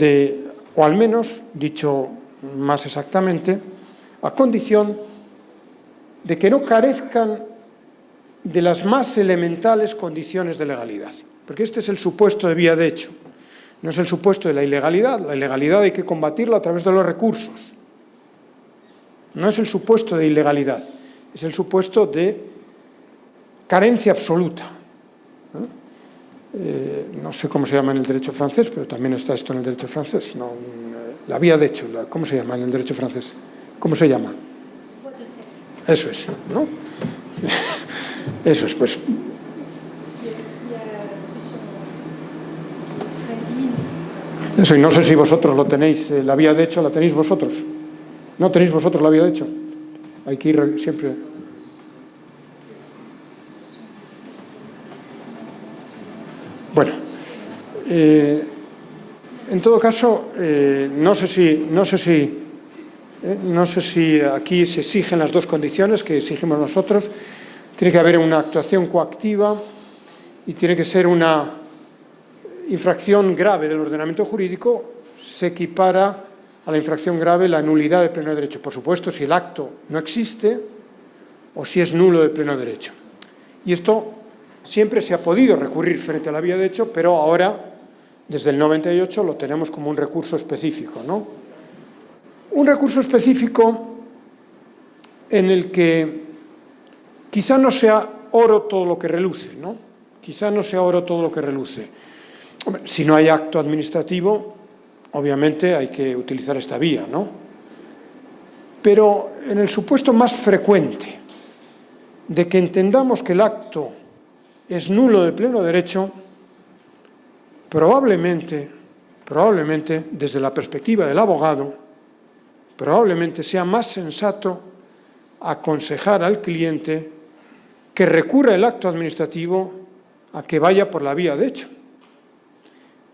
al menos, dicho más exactamente, a condición de que no carezcan de las más elementales condiciones de legalidad. Porque este es el supuesto de vía de hecho. No es el supuesto de la ilegalidad. La ilegalidad hay que combatirla a través de los recursos. No es el supuesto de ilegalidad. Es el supuesto de carencia absoluta. No sé cómo se llama en el derecho francés, pero también está esto en el derecho francés. No, la vía de hecho, ¿cómo se llama en el derecho francés? ¿Cómo se llama? Eso es, ¿no? Eso es, pues. Eso, y no sé si vosotros lo tenéis, la vía de hecho la tenéis vosotros. ¿No tenéis vosotros la vía de hecho? Hay que ir siempre. Bueno, en todo caso, no sé si aquí se exigen las dos condiciones que exigimos nosotros. Tiene que haber una actuación coactiva y tiene que ser una infracción grave del ordenamiento jurídico. Se equipara a la infracción grave la nulidad de pleno derecho. Por supuesto, si el acto no existe o si es nulo de pleno derecho. Y esto siempre se ha podido recurrir frente a la vía de hecho, pero ahora, desde el 98, lo tenemos como un recurso específico, ¿no? Un recurso específico en el que quizá no sea oro todo lo que reluce, ¿no? Quizá no sea oro todo lo que reluce. Hombre, si no hay acto administrativo, obviamente hay que utilizar esta vía, ¿no? Pero en el supuesto más frecuente de que entendamos que el acto es nulo de pleno derecho, probablemente, desde la perspectiva del abogado, probablemente sea más sensato aconsejar al cliente que recurra el acto administrativo a que vaya por la vía de hecho.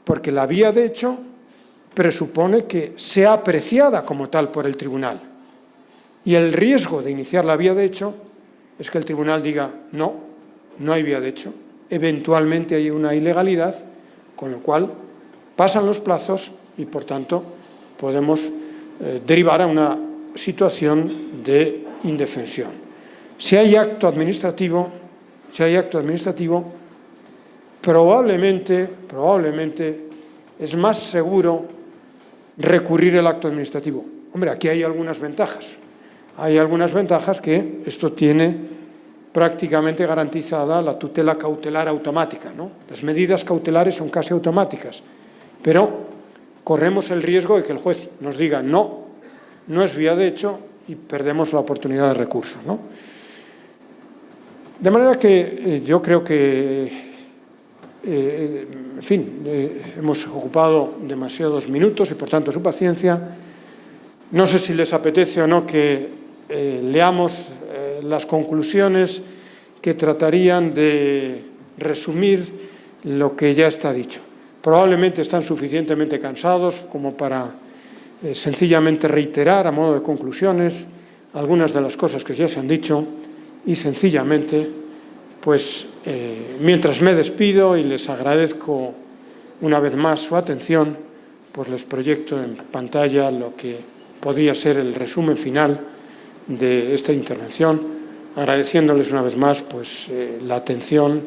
Porque la vía de hecho presupone que sea apreciada como tal por el tribunal. Y el riesgo de iniciar la vía de hecho es que el tribunal diga no hay vía de hecho, eventualmente hay una ilegalidad, con lo cual pasan los plazos y, por tanto, podemos derivar a una situación de indefensión. Si hay acto administrativo, probablemente es más seguro recurrir el acto administrativo. Hombre, aquí hay algunas ventajas. Hay algunas ventajas que esto tiene prácticamente garantizada la tutela cautelar automática, ¿no? Las medidas cautelares son casi automáticas, pero corremos el riesgo de que el juez nos diga no es vía de hecho y perdemos la oportunidad de recurso, ¿no? De manera que yo creo que En fin, hemos ocupado demasiados minutos y, por tanto, su paciencia. No sé si les apetece o no que leamos las conclusiones que tratarían de resumir lo que ya está dicho. Probablemente están suficientemente cansados como para sencillamente reiterar a modo de conclusiones algunas de las cosas que ya se han dicho y sencillamente, pues, mientras me despido y les agradezco una vez más su atención, pues les proyecto en pantalla lo que podría ser el resumen final de esta intervención, agradeciéndoles una vez más pues, la atención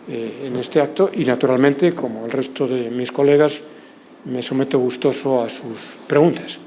en este acto y, naturalmente, como el resto de mis colegas, me someto gustoso a sus preguntas.